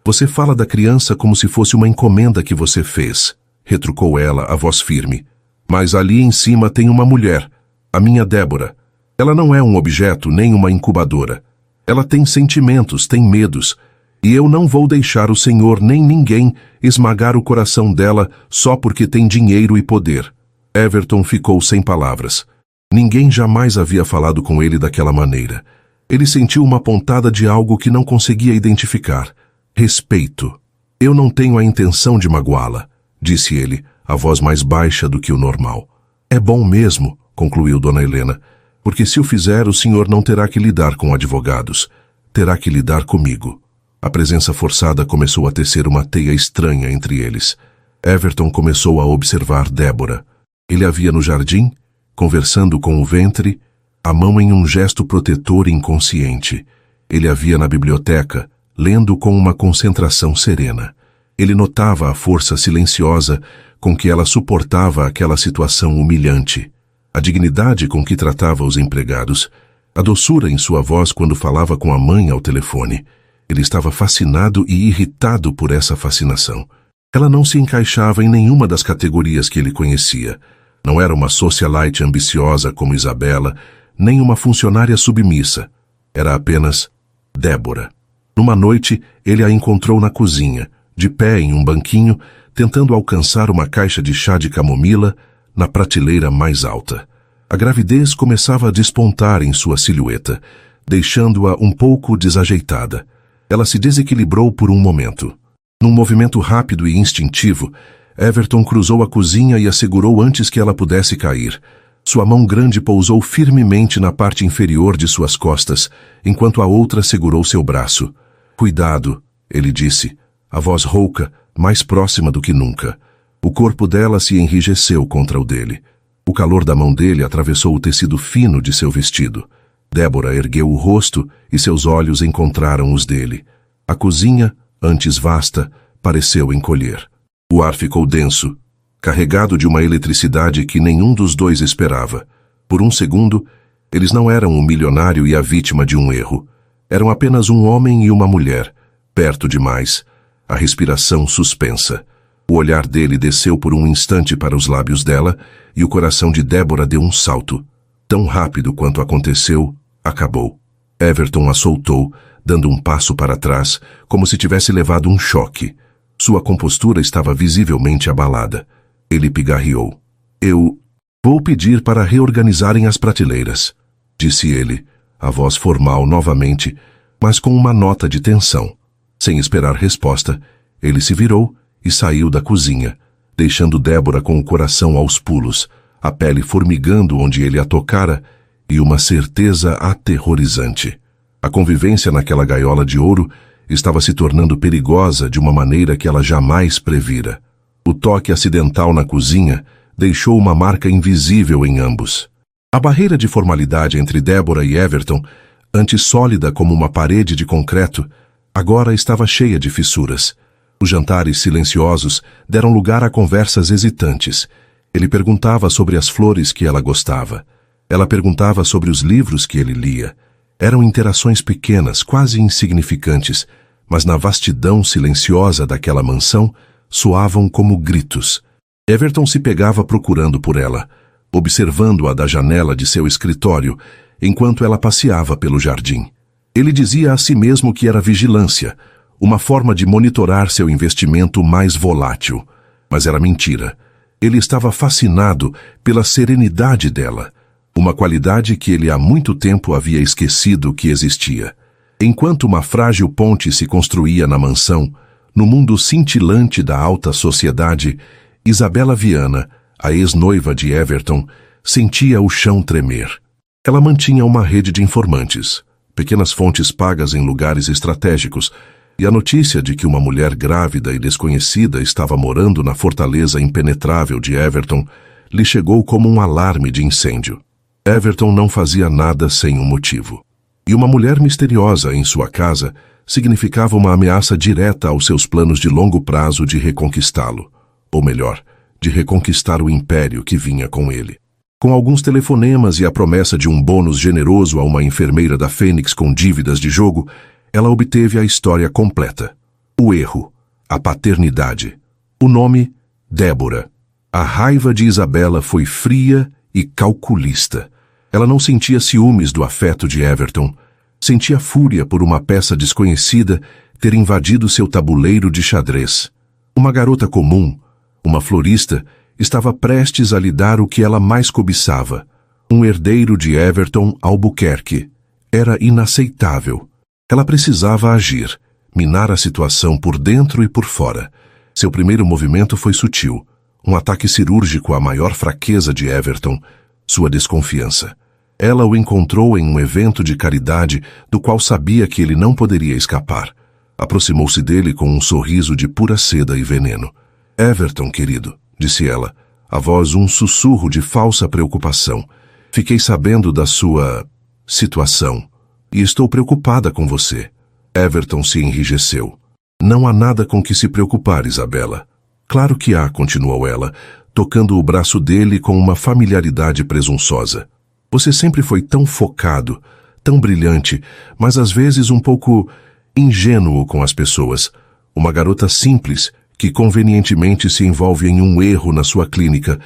você fala da criança como se fosse uma encomenda que você fez, retrucou ela, a voz firme. Mas ali em cima tem uma mulher, a minha Débora. Ela não é um objeto nem uma incubadora. Ela tem sentimentos, tem medos, e eu não vou deixar o Senhor nem ninguém esmagar o coração dela só porque tem dinheiro e poder. Everton ficou sem palavras. Ninguém jamais havia falado com ele daquela maneira. Ele sentiu uma pontada de algo que não conseguia identificar. Respeito. Eu não tenho a intenção de magoá-la, disse ele, a voz mais baixa do que o normal. É bom mesmo, concluiu Dona Helena, porque se o fizer, o senhor não terá que lidar com advogados. Terá que lidar comigo. A presença forçada começou a tecer uma teia estranha entre eles. Everton começou a observar Débora. Ele a via no jardim, conversando com o ventre, a mão em um gesto protetor e inconsciente. Ele a via na biblioteca, lendo com uma concentração serena. Ele notava a força silenciosa com que ela suportava aquela situação humilhante, a dignidade com que tratava os empregados, a doçura em sua voz quando falava com a mãe ao telefone. Ele estava fascinado e irritado por essa fascinação. Ela não se encaixava em nenhuma das categorias que ele conhecia. Não era uma socialite ambiciosa como Isabela, nem uma funcionária submissa. Era apenas Débora. Numa noite, ele a encontrou na cozinha, de pé em um banquinho, tentando alcançar uma caixa de chá de camomila na prateleira mais alta. A gravidez começava a despontar em sua silhueta, deixando-a um pouco desajeitada. Ela se desequilibrou por um momento. Num movimento rápido e instintivo, Everton cruzou a cozinha e a segurou antes que ela pudesse cair. Sua mão grande pousou firmemente na parte inferior de suas costas, enquanto a outra segurou seu braço. Cuidado, ele disse, a voz rouca, mais próxima do que nunca. O corpo dela se enrijeceu contra o dele. O calor da mão dele atravessou o tecido fino de seu vestido. Débora ergueu o rosto e seus olhos encontraram os dele. A cozinha, antes vasta, pareceu encolher. O ar ficou denso, carregado de uma eletricidade que nenhum dos dois esperava. Por um segundo, eles não eram um milionário e a vítima de um erro. Eram apenas um homem e uma mulher, perto demais, a respiração suspensa. O olhar dele desceu por um instante para os lábios dela e o coração de Débora deu um salto. Tão rápido quanto aconteceu, acabou. Everton a soltou, dando um passo para trás, como se tivesse levado um choque. Sua compostura estava visivelmente abalada. Ele pigarreou. Eu vou pedir para reorganizarem as prateleiras, disse ele, a voz formal novamente, mas com uma nota de tensão. Sem esperar resposta, ele se virou e saiu da cozinha, deixando Débora com o coração aos pulos, a pele formigando onde ele a tocara e uma certeza aterrorizante. A convivência naquela gaiola de ouro estava se tornando perigosa de uma maneira que ela jamais previra. O toque acidental na cozinha deixou uma marca invisível em ambos. A barreira de formalidade entre Débora e Everton, antes sólida como uma parede de concreto, agora estava cheia de fissuras. Os jantares silenciosos deram lugar a conversas hesitantes. Ele perguntava sobre as flores que ela gostava. Ela perguntava sobre os livros que ele lia. Eram interações pequenas, quase insignificantes, mas na vastidão silenciosa daquela mansão, soavam como gritos. Everton se pegava procurando por ela, observando-a da janela de seu escritório, enquanto ela passeava pelo jardim. Ele dizia a si mesmo que era vigilância, uma forma de monitorar seu investimento mais volátil. Mas era mentira. Ele estava fascinado pela serenidade dela, uma qualidade que ele há muito tempo havia esquecido que existia. Enquanto uma frágil ponte se construía na mansão, no mundo cintilante da alta sociedade, Isabella Viana, a ex-noiva de Everton, sentia o chão tremer. Ela mantinha uma rede de informantes, pequenas fontes pagas em lugares estratégicos, e a notícia de que uma mulher grávida e desconhecida estava morando na fortaleza impenetrável de Everton lhe chegou como um alarme de incêndio. Everton não fazia nada sem um motivo. E uma mulher misteriosa em sua casa significava uma ameaça direta aos seus planos de longo prazo de reconquistá-lo. Ou melhor, de reconquistar o império que vinha com ele. Com alguns telefonemas e a promessa de um bônus generoso a uma enfermeira da Fênix com dívidas de jogo, ela obteve a história completa. O erro, a paternidade, o nome, Débora. A raiva de Isabella foi fria e calculista. Ela não sentia ciúmes do afeto de Everton. Sentia fúria por uma peça desconhecida ter invadido seu tabuleiro de xadrez. Uma garota comum, uma florista, estava prestes a lhe dar o que ela mais cobiçava, um herdeiro de Everton Albuquerque. Era inaceitável. Ela precisava agir, minar a situação por dentro e por fora. Seu primeiro movimento foi sutil, um ataque cirúrgico à maior fraqueza de Everton, sua desconfiança. Ela o encontrou em um evento de caridade do qual sabia que ele não poderia escapar. Aproximou-se dele com um sorriso de pura seda e veneno. Everton, querido, disse ela, a voz um sussurro de falsa preocupação. Fiquei sabendo da sua situação e estou preocupada com você. Everton se enrijeceu. Não há nada com que se preocupar, Isabella. Claro que há, continuou ela, tocando o braço dele com uma familiaridade presunçosa. Você sempre foi tão focado, tão brilhante, mas às vezes um pouco ingênuo com as pessoas. Uma garota simples que convenientemente se envolve em um erro na sua clínica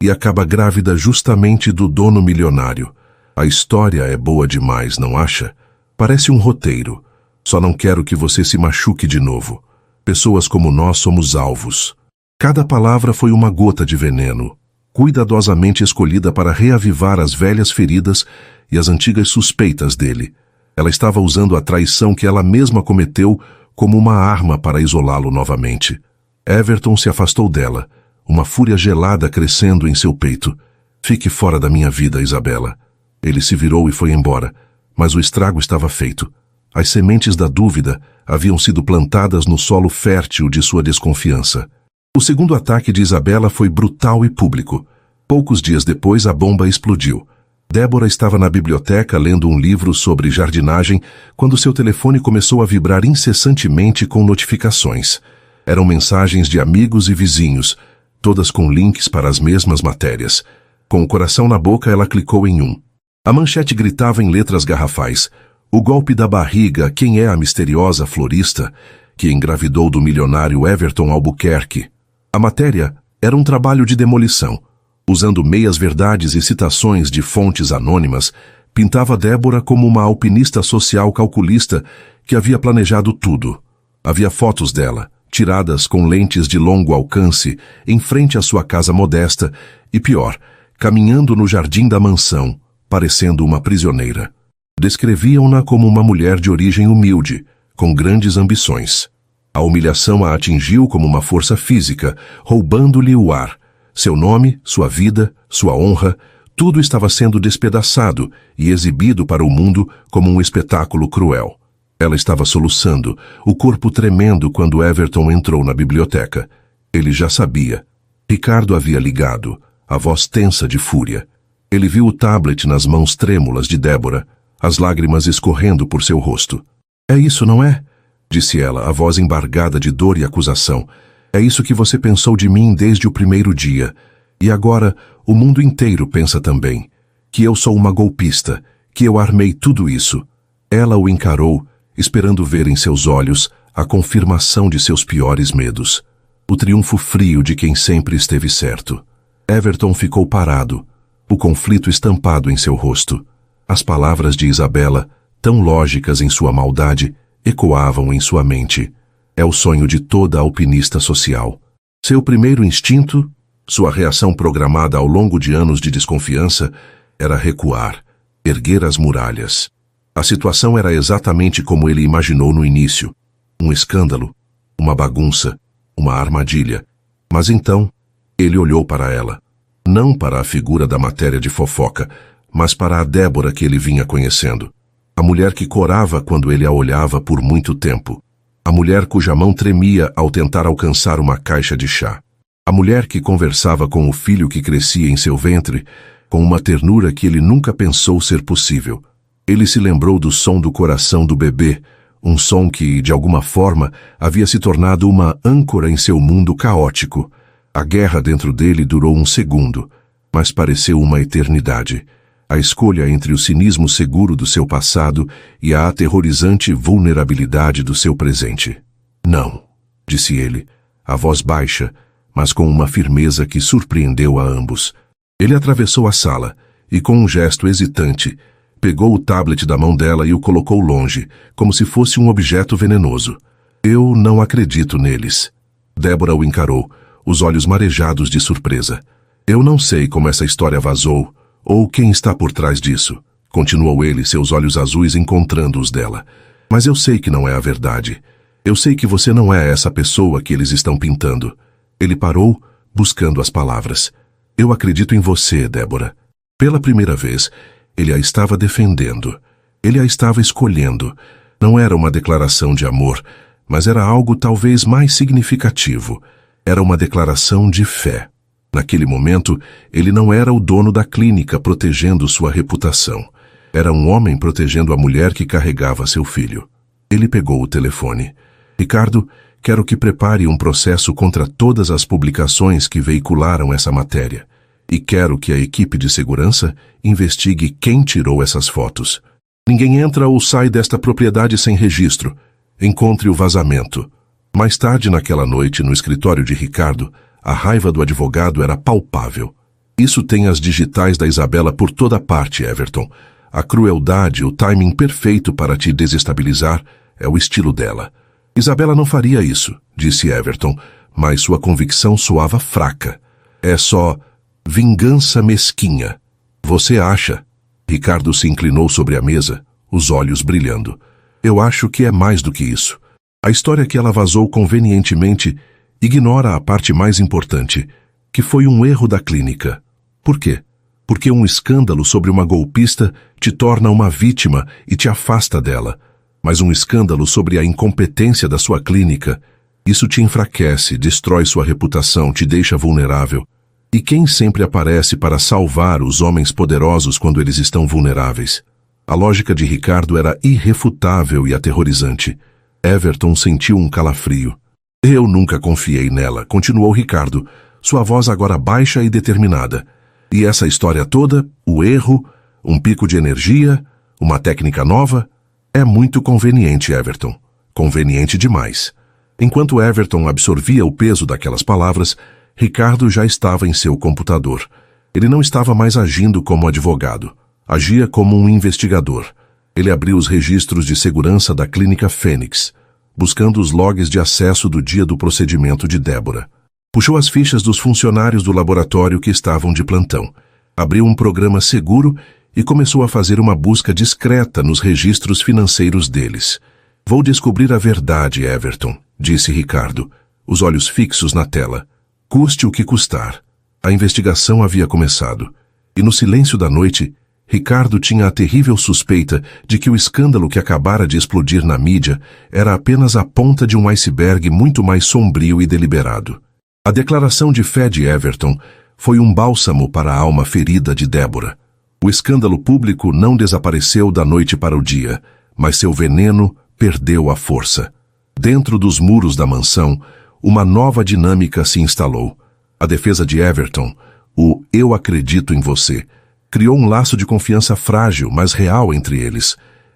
e acaba grávida justamente do dono milionário. A história é boa demais, não acha? Parece um roteiro. Só não quero que você se machuque de novo. Pessoas como nós somos alvos. Cada palavra foi uma gota de veneno, cuidadosamente escolhida para reavivar as velhas feridas e as antigas suspeitas dele. Ela estava usando a traição que ela mesma cometeu como uma arma para isolá-lo novamente. Everton se afastou dela, uma fúria gelada crescendo em seu peito. Fique fora da minha vida, Isabella. Ele se virou e foi embora, mas o estrago estava feito. As sementes da dúvida haviam sido plantadas no solo fértil de sua desconfiança. O segundo ataque de Isabella foi brutal e público. Poucos dias depois, a bomba explodiu. Débora estava na biblioteca lendo um livro sobre jardinagem quando seu telefone começou a vibrar incessantemente com notificações. Eram mensagens de amigos e vizinhos, todas com links para as mesmas matérias. Com o coração na boca, ela clicou em um. A manchete gritava em letras garrafais: o golpe da barriga, quem é a misteriosa florista que engravidou do milionário Everton Albuquerque? A matéria era um trabalho de demolição. Usando meias-verdades e citações de fontes anônimas, pintava Débora como uma alpinista social calculista que havia planejado tudo. Havia fotos dela, tiradas com lentes de longo alcance, em frente à sua casa modesta e, pior, caminhando no jardim da mansão, parecendo uma prisioneira. Descreviam-na como uma mulher de origem humilde, com grandes ambições. A humilhação a atingiu como uma força física, roubando-lhe o ar. Seu nome, sua vida, sua honra, tudo estava sendo despedaçado e exibido para o mundo como um espetáculo cruel. Ela estava soluçando, o corpo tremendo quando Everton entrou na biblioteca. Ele já sabia. Ricardo havia ligado, a voz tensa de fúria. Ele viu o tablet nas mãos trêmulas de Débora, as lágrimas escorrendo por seu rosto. É isso, não é? Disse ela, a voz embargada de dor e acusação. É isso que você pensou de mim desde o primeiro dia. E agora o mundo inteiro pensa também. Que eu sou uma golpista, que eu armei tudo isso. Ela o encarou, esperando ver em seus olhos a confirmação de seus piores medos. O triunfo frio de quem sempre esteve certo. Everton ficou parado, o conflito estampado em seu rosto. As palavras de Isabella, tão lógicas em sua maldade, ecoavam em sua mente. É o sonho de toda alpinista social. Seu primeiro instinto? Sua reação programada ao longo de anos de desconfiança era recuar, erguer as muralhas. A situação era exatamente como ele imaginou no início. Um escândalo, uma bagunça, uma armadilha. Mas então, ele olhou para ela. Não para a figura da matéria de fofoca, mas para a Débora que ele vinha conhecendo. A mulher que corava quando ele a olhava por muito tempo. A mulher cuja mão tremia ao tentar alcançar uma caixa de chá. A mulher que conversava com o filho que crescia em seu ventre, com uma ternura que ele nunca pensou ser possível. Ele se lembrou do som do coração do bebê, um som que, de alguma forma, havia se tornado uma âncora em seu mundo caótico. A guerra dentro dele durou um segundo, mas pareceu uma eternidade. A escolha entre o cinismo seguro do seu passado e a aterrorizante vulnerabilidade do seu presente. Não, disse ele, a voz baixa, mas com uma firmeza que surpreendeu a ambos. Ele atravessou a sala e, com um gesto hesitante, pegou o tablet da mão dela e o colocou longe, como se fosse um objeto venenoso. Eu não acredito neles. Débora o encarou, os olhos marejados de surpresa. Eu não sei como essa história vazou, ou quem está por trás disso, continuou ele, seus olhos azuis encontrando os dela. Mas eu sei que não é a verdade. Eu sei que você não é essa pessoa que eles estão pintando. Ele parou, buscando as palavras. Eu acredito em você, Débora. Pela primeira vez, ele a estava defendendo. Ele a estava escolhendo. Não era uma declaração de amor, mas era algo talvez mais significativo. Era uma declaração de fé. Naquele momento, ele não era o dono da clínica protegendo sua reputação. Era um homem protegendo a mulher que carregava seu filho. Ele pegou o telefone. Ricardo, quero que prepare um processo contra todas as publicações que veicularam essa matéria. E quero que a equipe de segurança investigue quem tirou essas fotos. Ninguém entra ou sai desta propriedade sem registro. Encontre o vazamento. Mais tarde naquela noite, no escritório de Ricardo, a raiva do advogado era palpável. Isso tem as digitais da Isabela por toda parte, Everton. A crueldade, o timing perfeito para te desestabilizar é o estilo dela. Isabela não faria isso, disse Everton, mas sua convicção soava fraca. É só vingança mesquinha. Você acha? Ricardo se inclinou sobre a mesa, os olhos brilhando. Eu acho que é mais do que isso. A história que ela vazou convenientemente ignora a parte mais importante, que foi um erro da clínica. Por quê? Porque um escândalo sobre uma golpista te torna uma vítima e te afasta dela. Mas um escândalo sobre a incompetência da sua clínica, isso te enfraquece, destrói sua reputação, te deixa vulnerável. E quem sempre aparece para salvar os homens poderosos quando eles estão vulneráveis? A lógica de Ricardo era irrefutável e aterrorizante. Everton sentiu um calafrio. Eu nunca confiei nela, continuou Ricardo, sua voz agora baixa e determinada. E essa história toda, o erro, um pico de energia, uma técnica nova, é muito conveniente, Everton. Conveniente demais. Enquanto Everton absorvia o peso daquelas palavras, Ricardo já estava em seu computador. Ele não estava mais agindo como advogado. Agia como um investigador. Ele abriu os registros de segurança da Clínica Fênix, buscando os logs de acesso do dia do procedimento de Débora. Puxou as fichas dos funcionários do laboratório que estavam de plantão. Abriu um programa seguro e começou a fazer uma busca discreta nos registros financeiros deles. Vou descobrir a verdade, Everton, disse Ricardo, os olhos fixos na tela. Custe o que custar. A investigação havia começado. E no silêncio da noite, Ricardo tinha a terrível suspeita de que o escândalo que acabara de explodir na mídia era apenas a ponta de um iceberg muito mais sombrio e deliberado. A declaração de fé de Everton foi um bálsamo para a alma ferida de Débora. O escândalo público não desapareceu da noite para o dia, mas seu veneno perdeu a força. Dentro dos muros da mansão, uma nova dinâmica se instalou. A defesa de Everton, o "eu acredito em você", criou um laço de confiança frágil, mas real entre eles.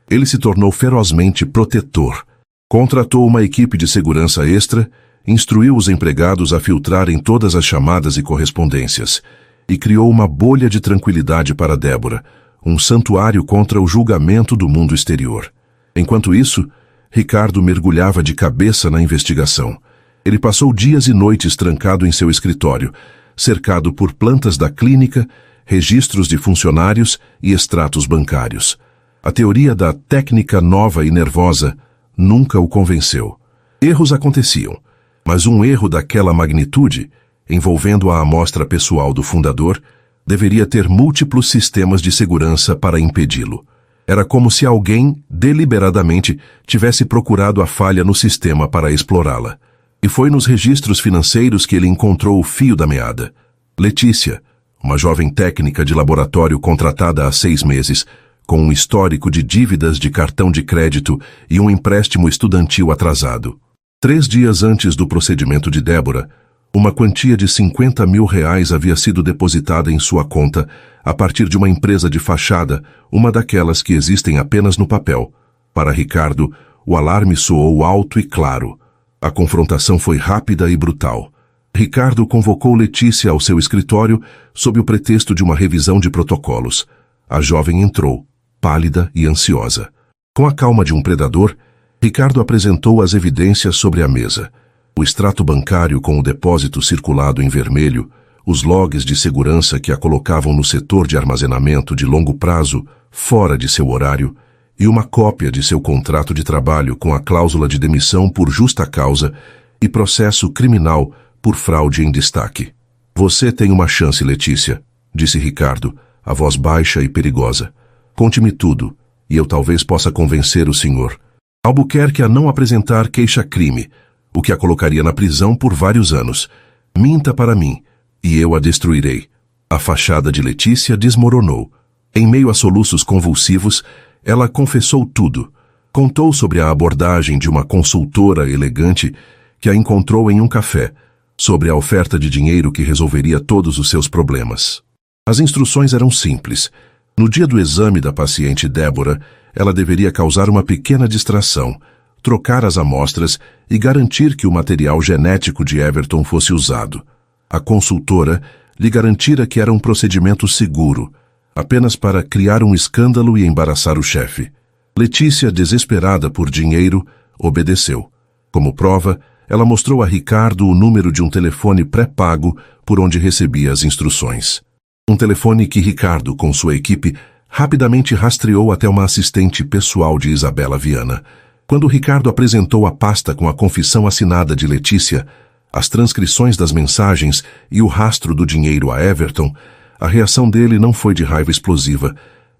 Ele se tornou ferozmente protetor. Contratou uma equipe de segurança extra, instruiu os empregados a filtrarem todas as chamadas e correspondências, e criou uma bolha de tranquilidade para Débora, um santuário contra o julgamento do mundo exterior. Enquanto isso, Ricardo mergulhava de cabeça na investigação. Ele passou dias e noites trancado em seu escritório, cercado por plantas da clínica, registros de funcionários e extratos bancários. A teoria da técnica nova e nervosa nunca o convenceu. Erros aconteciam, mas um erro daquela magnitude, envolvendo a amostra pessoal do fundador, deveria ter múltiplos sistemas de segurança para impedi-lo. Era como se alguém, deliberadamente, tivesse procurado a falha no sistema para explorá-la. E foi nos registros financeiros que ele encontrou o fio da meada. Letícia, uma jovem técnica de laboratório contratada há 6 meses, com um histórico de dívidas de cartão de crédito e um empréstimo estudantil atrasado. 3 dias antes do procedimento de Débora, uma quantia de R$50 mil havia sido depositada em sua conta a partir de uma empresa de fachada, uma daquelas que existem apenas no papel. Para Ricardo, o alarme soou alto e claro. A confrontação foi rápida e brutal. Ricardo convocou Letícia ao seu escritório sob o pretexto de uma revisão de protocolos. A jovem entrou, pálida e ansiosa. Com a calma de um predador, Ricardo apresentou as evidências sobre a mesa. O extrato bancário com o depósito circulado em vermelho, os logs de segurança que a colocavam no setor de armazenamento de longo prazo, fora de seu horário, e uma cópia de seu contrato de trabalho com a cláusula de demissão por justa causa e processo criminal por fraude em destaque. Você tem uma chance, Letícia, disse Ricardo, a voz baixa e perigosa. Conte-me tudo, e eu talvez possa convencer o senhor Albuquerque a não apresentar queixa-crime, o que a colocaria na prisão por vários anos. Minta para mim, e eu a destruirei. A fachada de Letícia desmoronou. Em meio a soluços convulsivos, ela confessou tudo. Contou sobre a abordagem de uma consultora elegante que a encontrou em um café, sobre a oferta de dinheiro que resolveria todos os seus problemas. As instruções eram simples. No dia do exame da paciente Débora, ela deveria causar uma pequena distração, trocar as amostras e garantir que o material genético de Everton fosse usado. A consultora lhe garantira que era um procedimento seguro, apenas para criar um escândalo e embaraçar o chefe. Letícia, desesperada por dinheiro, obedeceu. Como prova, ela mostrou a Ricardo o número de um telefone pré-pago por onde recebia as instruções. Um telefone que Ricardo, com sua equipe, rapidamente rastreou até uma assistente pessoal de Isabela Viana. Quando Ricardo apresentou a pasta com a confissão assinada de Letícia, as transcrições das mensagens e o rastro do dinheiro a Everton, a reação dele não foi de raiva explosiva,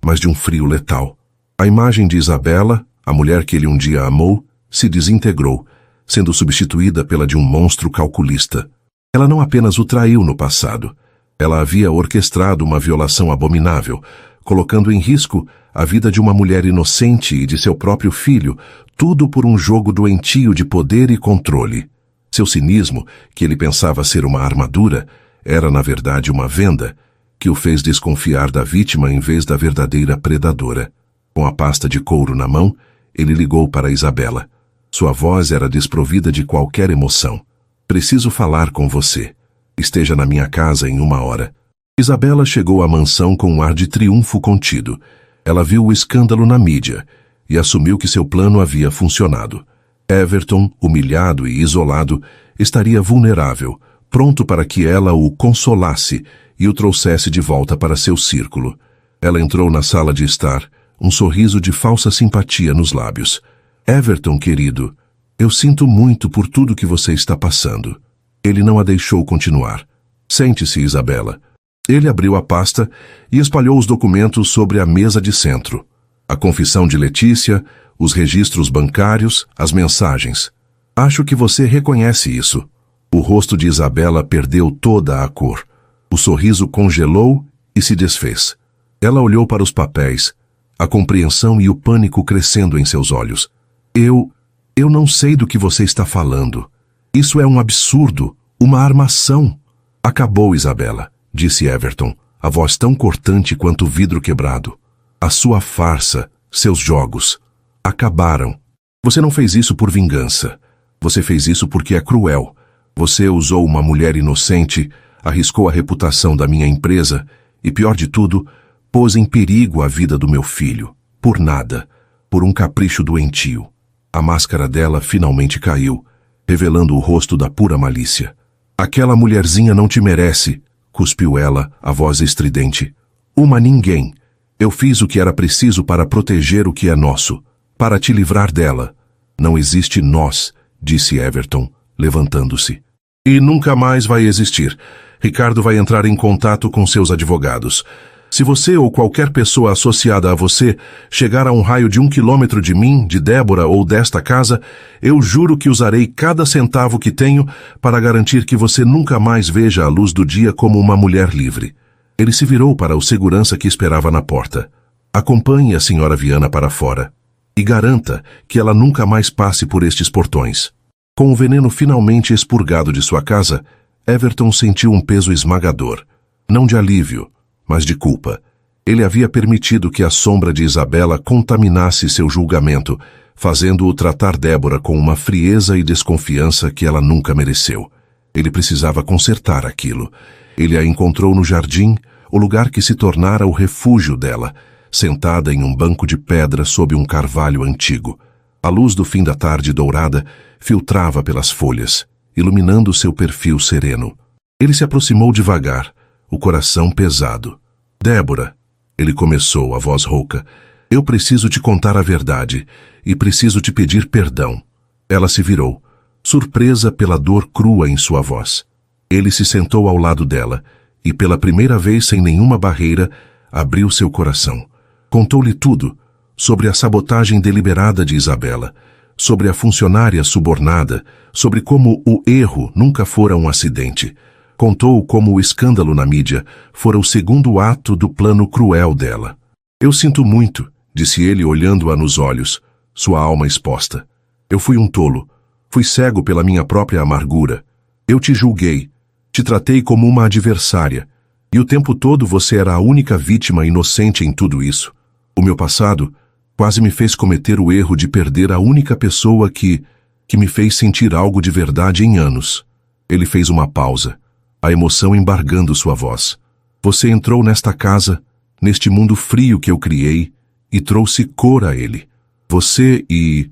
mas de um frio letal. A imagem de Isabela, a mulher que ele um dia amou, se desintegrou, sendo substituída pela de um monstro calculista. Ela não apenas o traiu no passado, ela havia orquestrado uma violação abominável, colocando em risco a vida de uma mulher inocente e de seu próprio filho, tudo por um jogo doentio de poder e controle. Seu cinismo, que ele pensava ser uma armadura, era na verdade uma venda, que o fez desconfiar da vítima em vez da verdadeira predadora. Com a pasta de couro na mão, ele ligou para Isabela. Sua voz era desprovida de qualquer emoção. Preciso falar com você. Esteja na minha casa em 1 hora. Isabela chegou à mansão com um ar de triunfo contido. Ela viu o escândalo na mídia e assumiu que seu plano havia funcionado. Everton, humilhado e isolado, estaria vulnerável, pronto para que ela o consolasse e o trouxesse de volta para seu círculo. Ela entrou na sala de estar, um sorriso de falsa simpatia nos lábios. Everton, querido, eu sinto muito por tudo que você está passando. Ele não a deixou continuar. Sente-se, Isabela. Ele abriu a pasta e espalhou os documentos sobre a mesa de centro. A confissão de Letícia, os registros bancários, as mensagens. Acho que você reconhece isso. O rosto de Isabela perdeu toda a cor. O sorriso congelou e se desfez. Ela olhou para os papéis, a compreensão e o pânico crescendo em seus olhos. Eu não sei do que você está falando. Isso é um absurdo, uma armação. Acabou, Isabela, disse Everton, a voz tão cortante quanto o vidro quebrado. A sua farsa, seus jogos, acabaram. Você não fez isso por vingança. Você fez isso porque é cruel. Você usou uma mulher inocente, arriscou a reputação da minha empresa e, pior de tudo, pôs em perigo a vida do meu filho. Por nada. Por um capricho doentio. A máscara dela finalmente caiu, revelando o rosto da pura malícia. Aquela mulherzinha não te merece, cuspiu ela, a voz estridente. Uma ninguém. Eu fiz o que era preciso para proteger o que é nosso, para te livrar dela. Não existe nós, disse Everton, levantando-se. E nunca mais vai existir. Ricardo vai entrar em contato com seus advogados. Se você ou qualquer pessoa associada a você chegar a um raio de 1 quilômetro de mim, de Débora ou desta casa, eu juro que usarei cada centavo que tenho para garantir que você nunca mais veja a luz do dia como uma mulher livre. Ele se virou para o segurança que esperava na porta. Acompanhe a senhora Viana para fora e garanta que ela nunca mais passe por estes portões. Com o veneno finalmente expurgado de sua casa, Everton sentiu um peso esmagador, não de alívio, mas de culpa. Ele havia permitido que a sombra de Isabela contaminasse seu julgamento, fazendo-o tratar Débora com uma frieza e desconfiança que ela nunca mereceu. Ele precisava consertar aquilo. Ele a encontrou no jardim, o lugar que se tornara o refúgio dela, sentada em um banco de pedra sob um carvalho antigo. A luz do fim da tarde dourada filtrava pelas folhas, iluminando seu perfil sereno. Ele se aproximou devagar, o coração pesado. Débora, ele começou, a voz rouca, eu preciso te contar a verdade e preciso te pedir perdão. Ela se virou, surpresa pela dor crua em sua voz. Ele se sentou ao lado dela e, pela primeira vez sem nenhuma barreira, abriu seu coração. Contou-lhe tudo, sobre a sabotagem deliberada de Isabela, sobre a funcionária subornada, sobre como o erro nunca fora um acidente. Contou como o escândalo na mídia fora o segundo ato do plano cruel dela. Eu sinto muito, disse ele olhando-a nos olhos, sua alma exposta. Eu fui um tolo, fui cego pela minha própria amargura. Eu te julguei, te tratei como uma adversária, e o tempo todo você era a única vítima inocente em tudo isso. O meu passado quase me fez cometer o erro de perder a única pessoa que me fez sentir algo de verdade em anos. Ele fez uma pausa, a emoção embargando sua voz. Você entrou nesta casa, neste mundo frio que eu criei, e trouxe cor a ele. Você e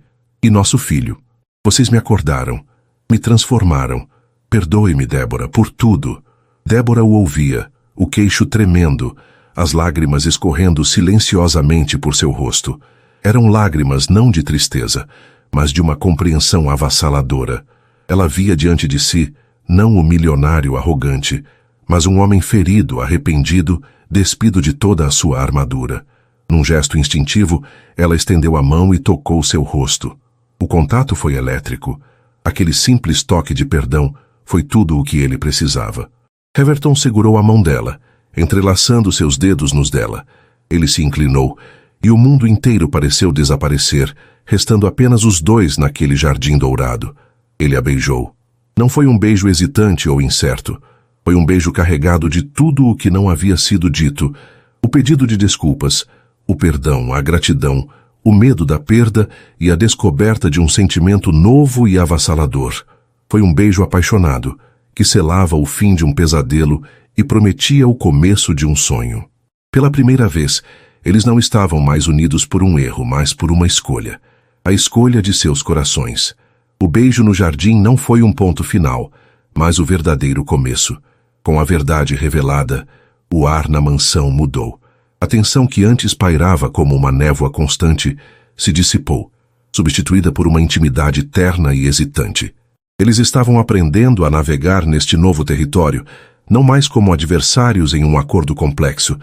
nosso filho. Vocês me acordaram, me transformaram. Perdoe-me, Débora, por tudo. Débora o ouvia, o queixo tremendo, as lágrimas escorrendo silenciosamente por seu rosto. Eram lágrimas não de tristeza, mas de uma compreensão avassaladora. Ela via diante de si, não o milionário arrogante, mas um homem ferido, arrependido, despido de toda a sua armadura. Num gesto instintivo, ela estendeu a mão e tocou seu rosto. O contato foi elétrico. Aquele simples toque de perdão foi tudo o que ele precisava. Everton segurou a mão dela, entrelaçando seus dedos nos dela. Ele se inclinou, e o mundo inteiro pareceu desaparecer, restando apenas os dois naquele jardim dourado. Ele a beijou. Não foi um beijo hesitante ou incerto. Foi um beijo carregado de tudo o que não havia sido dito. O pedido de desculpas, o perdão, a gratidão, o medo da perda e a descoberta de um sentimento novo e avassalador. Foi um beijo apaixonado, que selava o fim de um pesadelo e prometia o começo de um sonho. Pela primeira vez, eles não estavam mais unidos por um erro, mas por uma escolha. A escolha de seus corações. O beijo no jardim não foi um ponto final, mas o verdadeiro começo. Com a verdade revelada, o ar na mansão mudou. A tensão que antes pairava como uma névoa constante se dissipou, substituída por uma intimidade terna e hesitante. Eles estavam aprendendo a navegar neste novo território, não mais como adversários em um acordo complexo,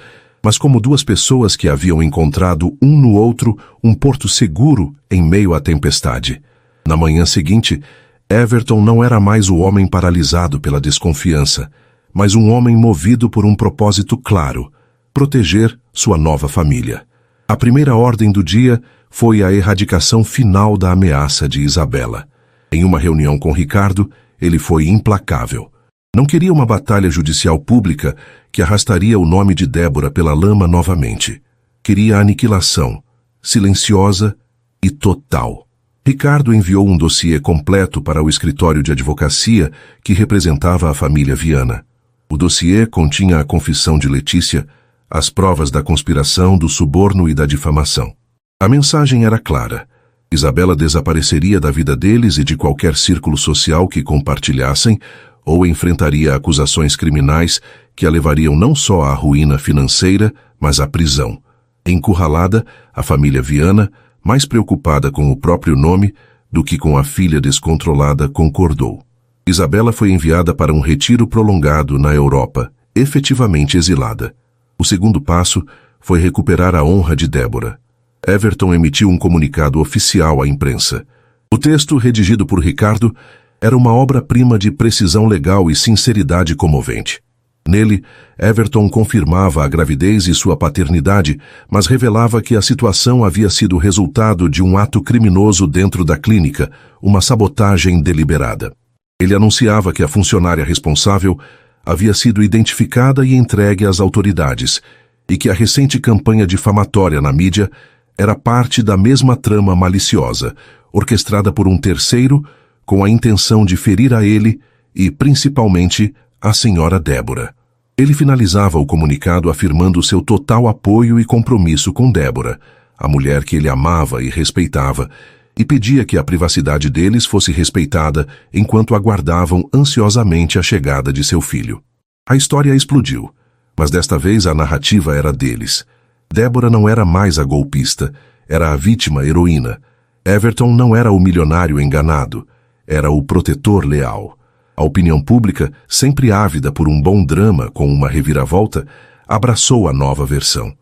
mas como duas pessoas que haviam encontrado um no outro um porto seguro em meio à tempestade. Na manhã seguinte, Everton não era mais o homem paralisado pela desconfiança, mas um homem movido por um propósito claro: proteger sua nova família. A primeira ordem do dia foi a erradicação final da ameaça de Isabela. Em uma reunião com Ricardo, ele foi implacável. Não queria uma batalha judicial pública que arrastaria o nome de Débora pela lama novamente. Queria a aniquilação, silenciosa e total. Ricardo enviou um dossiê completo para o escritório de advocacia que representava a família Viana. O dossiê continha a confissão de Letícia, as provas da conspiração, do suborno e da difamação. A mensagem era clara. Isabela desapareceria da vida deles e de qualquer círculo social que compartilhassem, ou enfrentaria acusações criminais que a levariam não só à ruína financeira, mas à prisão. Encurralada, a família Viana, mais preocupada com o próprio nome do que com a filha descontrolada, concordou. Isabela foi enviada para um retiro prolongado na Europa, efetivamente exilada. O segundo passo foi recuperar a honra de Débora. Everton emitiu um comunicado oficial à imprensa. O texto, redigido por Ricardo, era uma obra-prima de precisão legal e sinceridade comovente. Nele, Everton confirmava a gravidez e sua paternidade, mas revelava que a situação havia sido resultado de um ato criminoso dentro da clínica, uma sabotagem deliberada. Ele anunciava que a funcionária responsável havia sido identificada e entregue às autoridades, e que a recente campanha difamatória na mídia era parte da mesma trama maliciosa, orquestrada por um terceiro, com a intenção de ferir a ele e, principalmente, a senhora Débora. Ele finalizava o comunicado afirmando seu total apoio e compromisso com Débora, a mulher que ele amava e respeitava, e pedia que a privacidade deles fosse respeitada enquanto aguardavam ansiosamente a chegada de seu filho. A história explodiu, mas desta vez a narrativa era deles. Débora não era mais a golpista, era a vítima heroína. Everton não era o milionário enganado, era o protetor leal. A opinião pública, sempre ávida por um bom drama com uma reviravolta, abraçou a nova versão.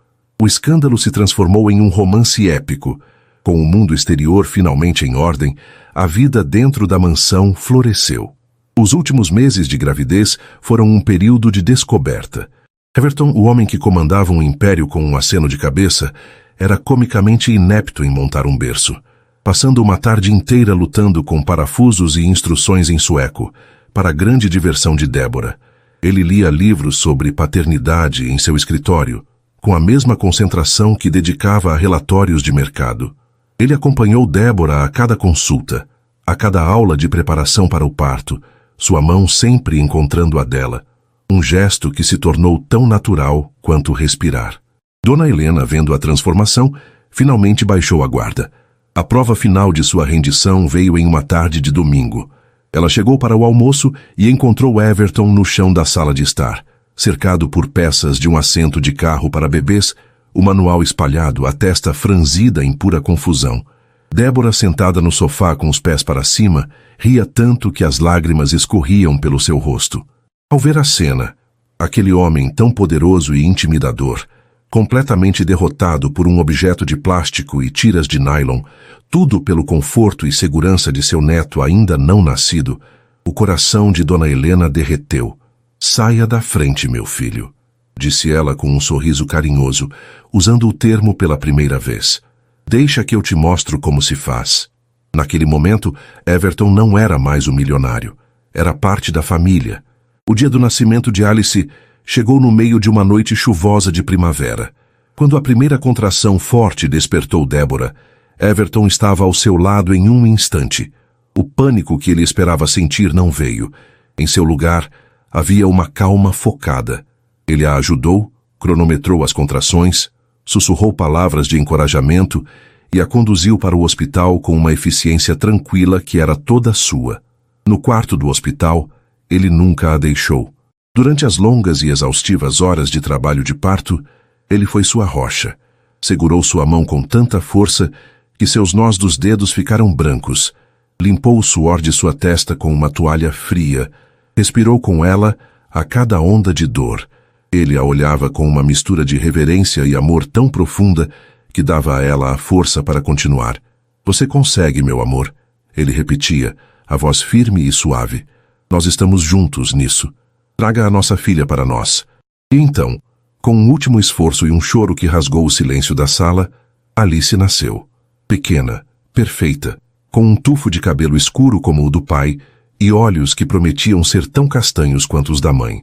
O escândalo se transformou em um romance épico. Com o mundo exterior finalmente em ordem, a vida dentro da mansão floresceu. Os últimos meses de gravidez foram um período de descoberta. Everton, o homem que comandava um império com um aceno de cabeça, era comicamente inepto em montar um berço, passando uma tarde inteira lutando com parafusos e instruções em sueco, para a grande diversão de Débora. Ele lia livros sobre paternidade em seu escritório, com a mesma concentração que dedicava a relatórios de mercado. Ele acompanhou Débora a cada consulta, a cada aula de preparação para o parto, sua mão sempre encontrando a dela, um gesto que se tornou tão natural quanto respirar. Dona Helena, vendo a transformação, finalmente baixou a guarda. A prova final de sua rendição veio em uma tarde de domingo. Ela chegou para o almoço e encontrou Everton no chão da sala de estar, cercado por peças de um assento de carro para bebês, o manual espalhado, a testa franzida em pura confusão. Débora, sentada no sofá com os pés para cima, ria tanto que as lágrimas escorriam pelo seu rosto. Ao ver a cena, aquele homem tão poderoso e intimidador, completamente derrotado por um objeto de plástico e tiras de nylon, tudo pelo conforto e segurança de seu neto ainda não nascido, o coração de Dona Helena derreteu. "Saia da frente, meu filho", disse ela com um sorriso carinhoso, usando o termo pela primeira vez. "Deixa que eu te mostro como se faz." Naquele momento, Everton não era mais o milionário. Era parte da família. O dia do nascimento de Alice chegou no meio de uma noite chuvosa de primavera. Quando a primeira contração forte despertou Débora, Everton estava ao seu lado em um instante. O pânico que ele esperava sentir não veio. Em seu lugar, havia uma calma focada. Ele a ajudou, cronometrou as contrações, sussurrou palavras de encorajamento e a conduziu para o hospital com uma eficiência tranquila que era toda sua. No quarto do hospital, ele nunca a deixou. Durante as longas e exaustivas horas de trabalho de parto, ele foi sua rocha. Segurou sua mão com tanta força que seus nós dos dedos ficaram brancos. Limpou o suor de sua testa com uma toalha fria. Respirou com ela a cada onda de dor. Ele a olhava com uma mistura de reverência e amor tão profunda que dava a ela a força para continuar. "Você consegue, meu amor", ele repetia, a voz firme e suave. "Nós estamos juntos nisso. Traga a nossa filha para nós." E então, com um último esforço e um choro que rasgou o silêncio da sala, Alice nasceu. Pequena, perfeita, com um tufo de cabelo escuro como o do pai e olhos que prometiam ser tão castanhos quanto os da mãe.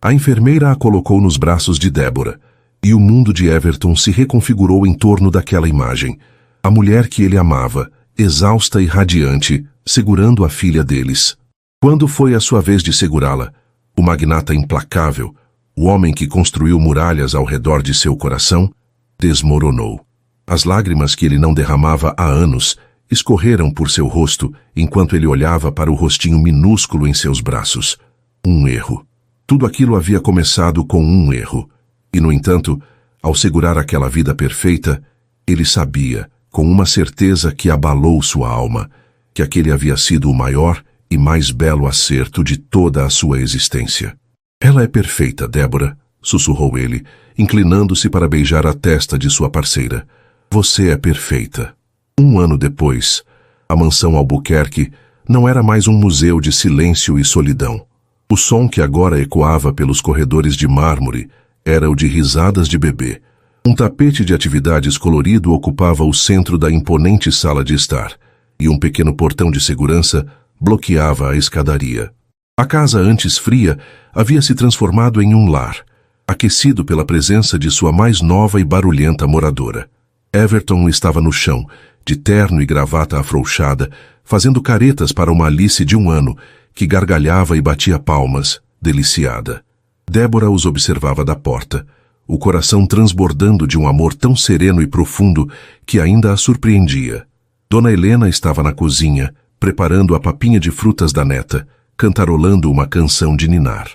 A enfermeira a colocou nos braços de Débora, e o mundo de Everton se reconfigurou em torno daquela imagem. A mulher que ele amava, exausta e radiante, segurando a filha deles. Quando foi a sua vez de segurá-la, o magnata implacável, o homem que construiu muralhas ao redor de seu coração, desmoronou. As lágrimas que ele não derramava há anos escorreram por seu rosto enquanto ele olhava para o rostinho minúsculo em seus braços. Um erro. Tudo aquilo havia começado com um erro. E, no entanto, ao segurar aquela vida perfeita, ele sabia, com uma certeza que abalou sua alma, que aquele havia sido o maior e mais belo acerto de toda a sua existência. Ela é perfeita, Débora, sussurrou ele, inclinando-se para beijar a testa de sua parceira. Você é perfeita. 1 ano depois, a mansão Albuquerque não era mais um museu de silêncio e solidão. O som que agora ecoava pelos corredores de mármore era o de risadas de bebê. Um tapete de atividades colorido ocupava o centro da imponente sala de estar, e um pequeno portão de segurança bloqueava a escadaria. A casa, antes fria, havia se transformado em um lar, aquecido pela presença de sua mais nova e barulhenta moradora. Everton estava no chão, de terno e gravata afrouxada, fazendo caretas para uma Alice de 1 ano, que gargalhava e batia palmas, deliciada. Débora os observava da porta, o coração transbordando de um amor tão sereno e profundo que ainda a surpreendia. Dona Helena estava na cozinha, preparando a papinha de frutas da neta, cantarolando uma canção de ninar.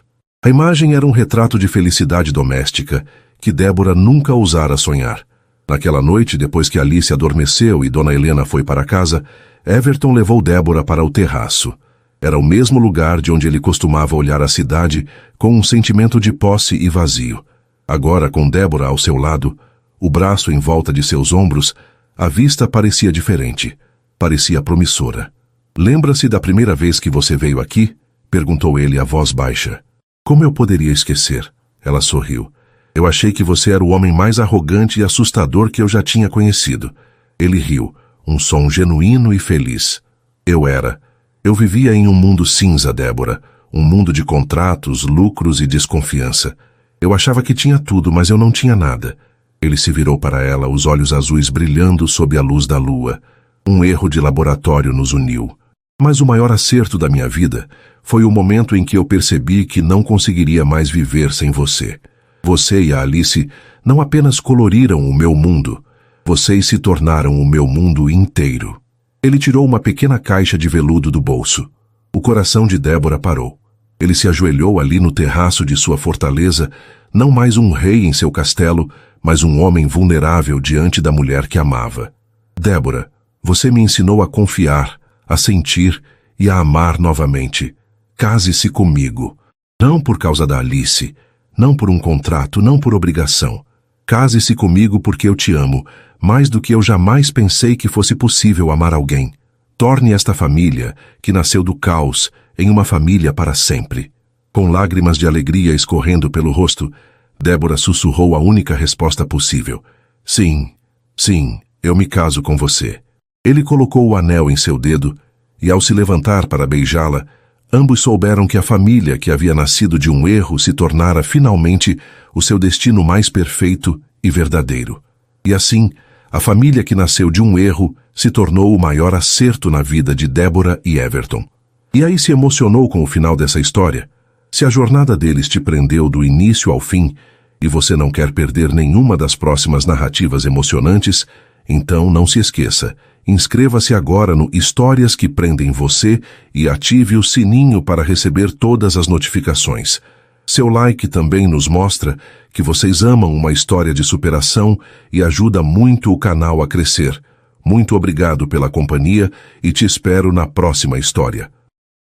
A imagem era um retrato de felicidade doméstica que Débora nunca ousara sonhar. Naquela noite, depois que Alice adormeceu e Dona Helena foi para casa, Everton levou Débora para o terraço. Era o mesmo lugar de onde ele costumava olhar a cidade com um sentimento de posse e vazio. Agora, com Débora ao seu lado, o braço em volta de seus ombros, a vista parecia diferente. Parecia promissora. Lembra-se da primeira vez que você veio aqui? Perguntou ele a voz baixa. Como eu poderia esquecer? Ela sorriu. Eu achei que você era o homem mais arrogante e assustador que eu já tinha conhecido. Ele riu, um som genuíno e feliz. Eu era. Eu vivia em um mundo cinza, Débora. Um mundo de contratos, lucros e desconfiança. Eu achava que tinha tudo, mas eu não tinha nada. Ele se virou para ela, os olhos azuis brilhando sob a luz da lua. Um erro de laboratório nos uniu. Mas o maior acerto da minha vida foi o momento em que eu percebi que não conseguiria mais viver sem você. Você e a Alice não apenas coloriram o meu mundo, vocês se tornaram o meu mundo inteiro. Ele tirou uma pequena caixa de veludo do bolso. O coração de Débora parou. Ele se ajoelhou ali no terraço de sua fortaleza, não mais um rei em seu castelo, mas um homem vulnerável diante da mulher que amava. Débora, você me ensinou a confiar, a sentir e a amar novamente. Case-se comigo. Não por causa da Alice, não por um contrato, não por obrigação. Case-se comigo porque eu te amo, mais do que eu jamais pensei que fosse possível amar alguém. Torne esta família, que nasceu do caos, em uma família para sempre. Com lágrimas de alegria escorrendo pelo rosto, Débora sussurrou a única resposta possível. Sim, sim, eu me caso com você. Ele colocou o anel em seu dedo e, ao se levantar para beijá-la, ambos souberam que a família que havia nascido de um erro se tornara finalmente o seu destino mais perfeito e verdadeiro. E assim, a família que nasceu de um erro se tornou o maior acerto na vida de Débora e Everton. E aí se emocionou com o final dessa história? Se a jornada deles te prendeu do início ao fim e você não quer perder nenhuma das próximas narrativas emocionantes, então não se esqueça. Inscreva-se agora no Histórias que Prendem Você e ative o sininho para receber todas as notificações. Seu like também nos mostra que vocês amam uma história de superação e ajuda muito o canal a crescer. Muito obrigado pela companhia e te espero na próxima história.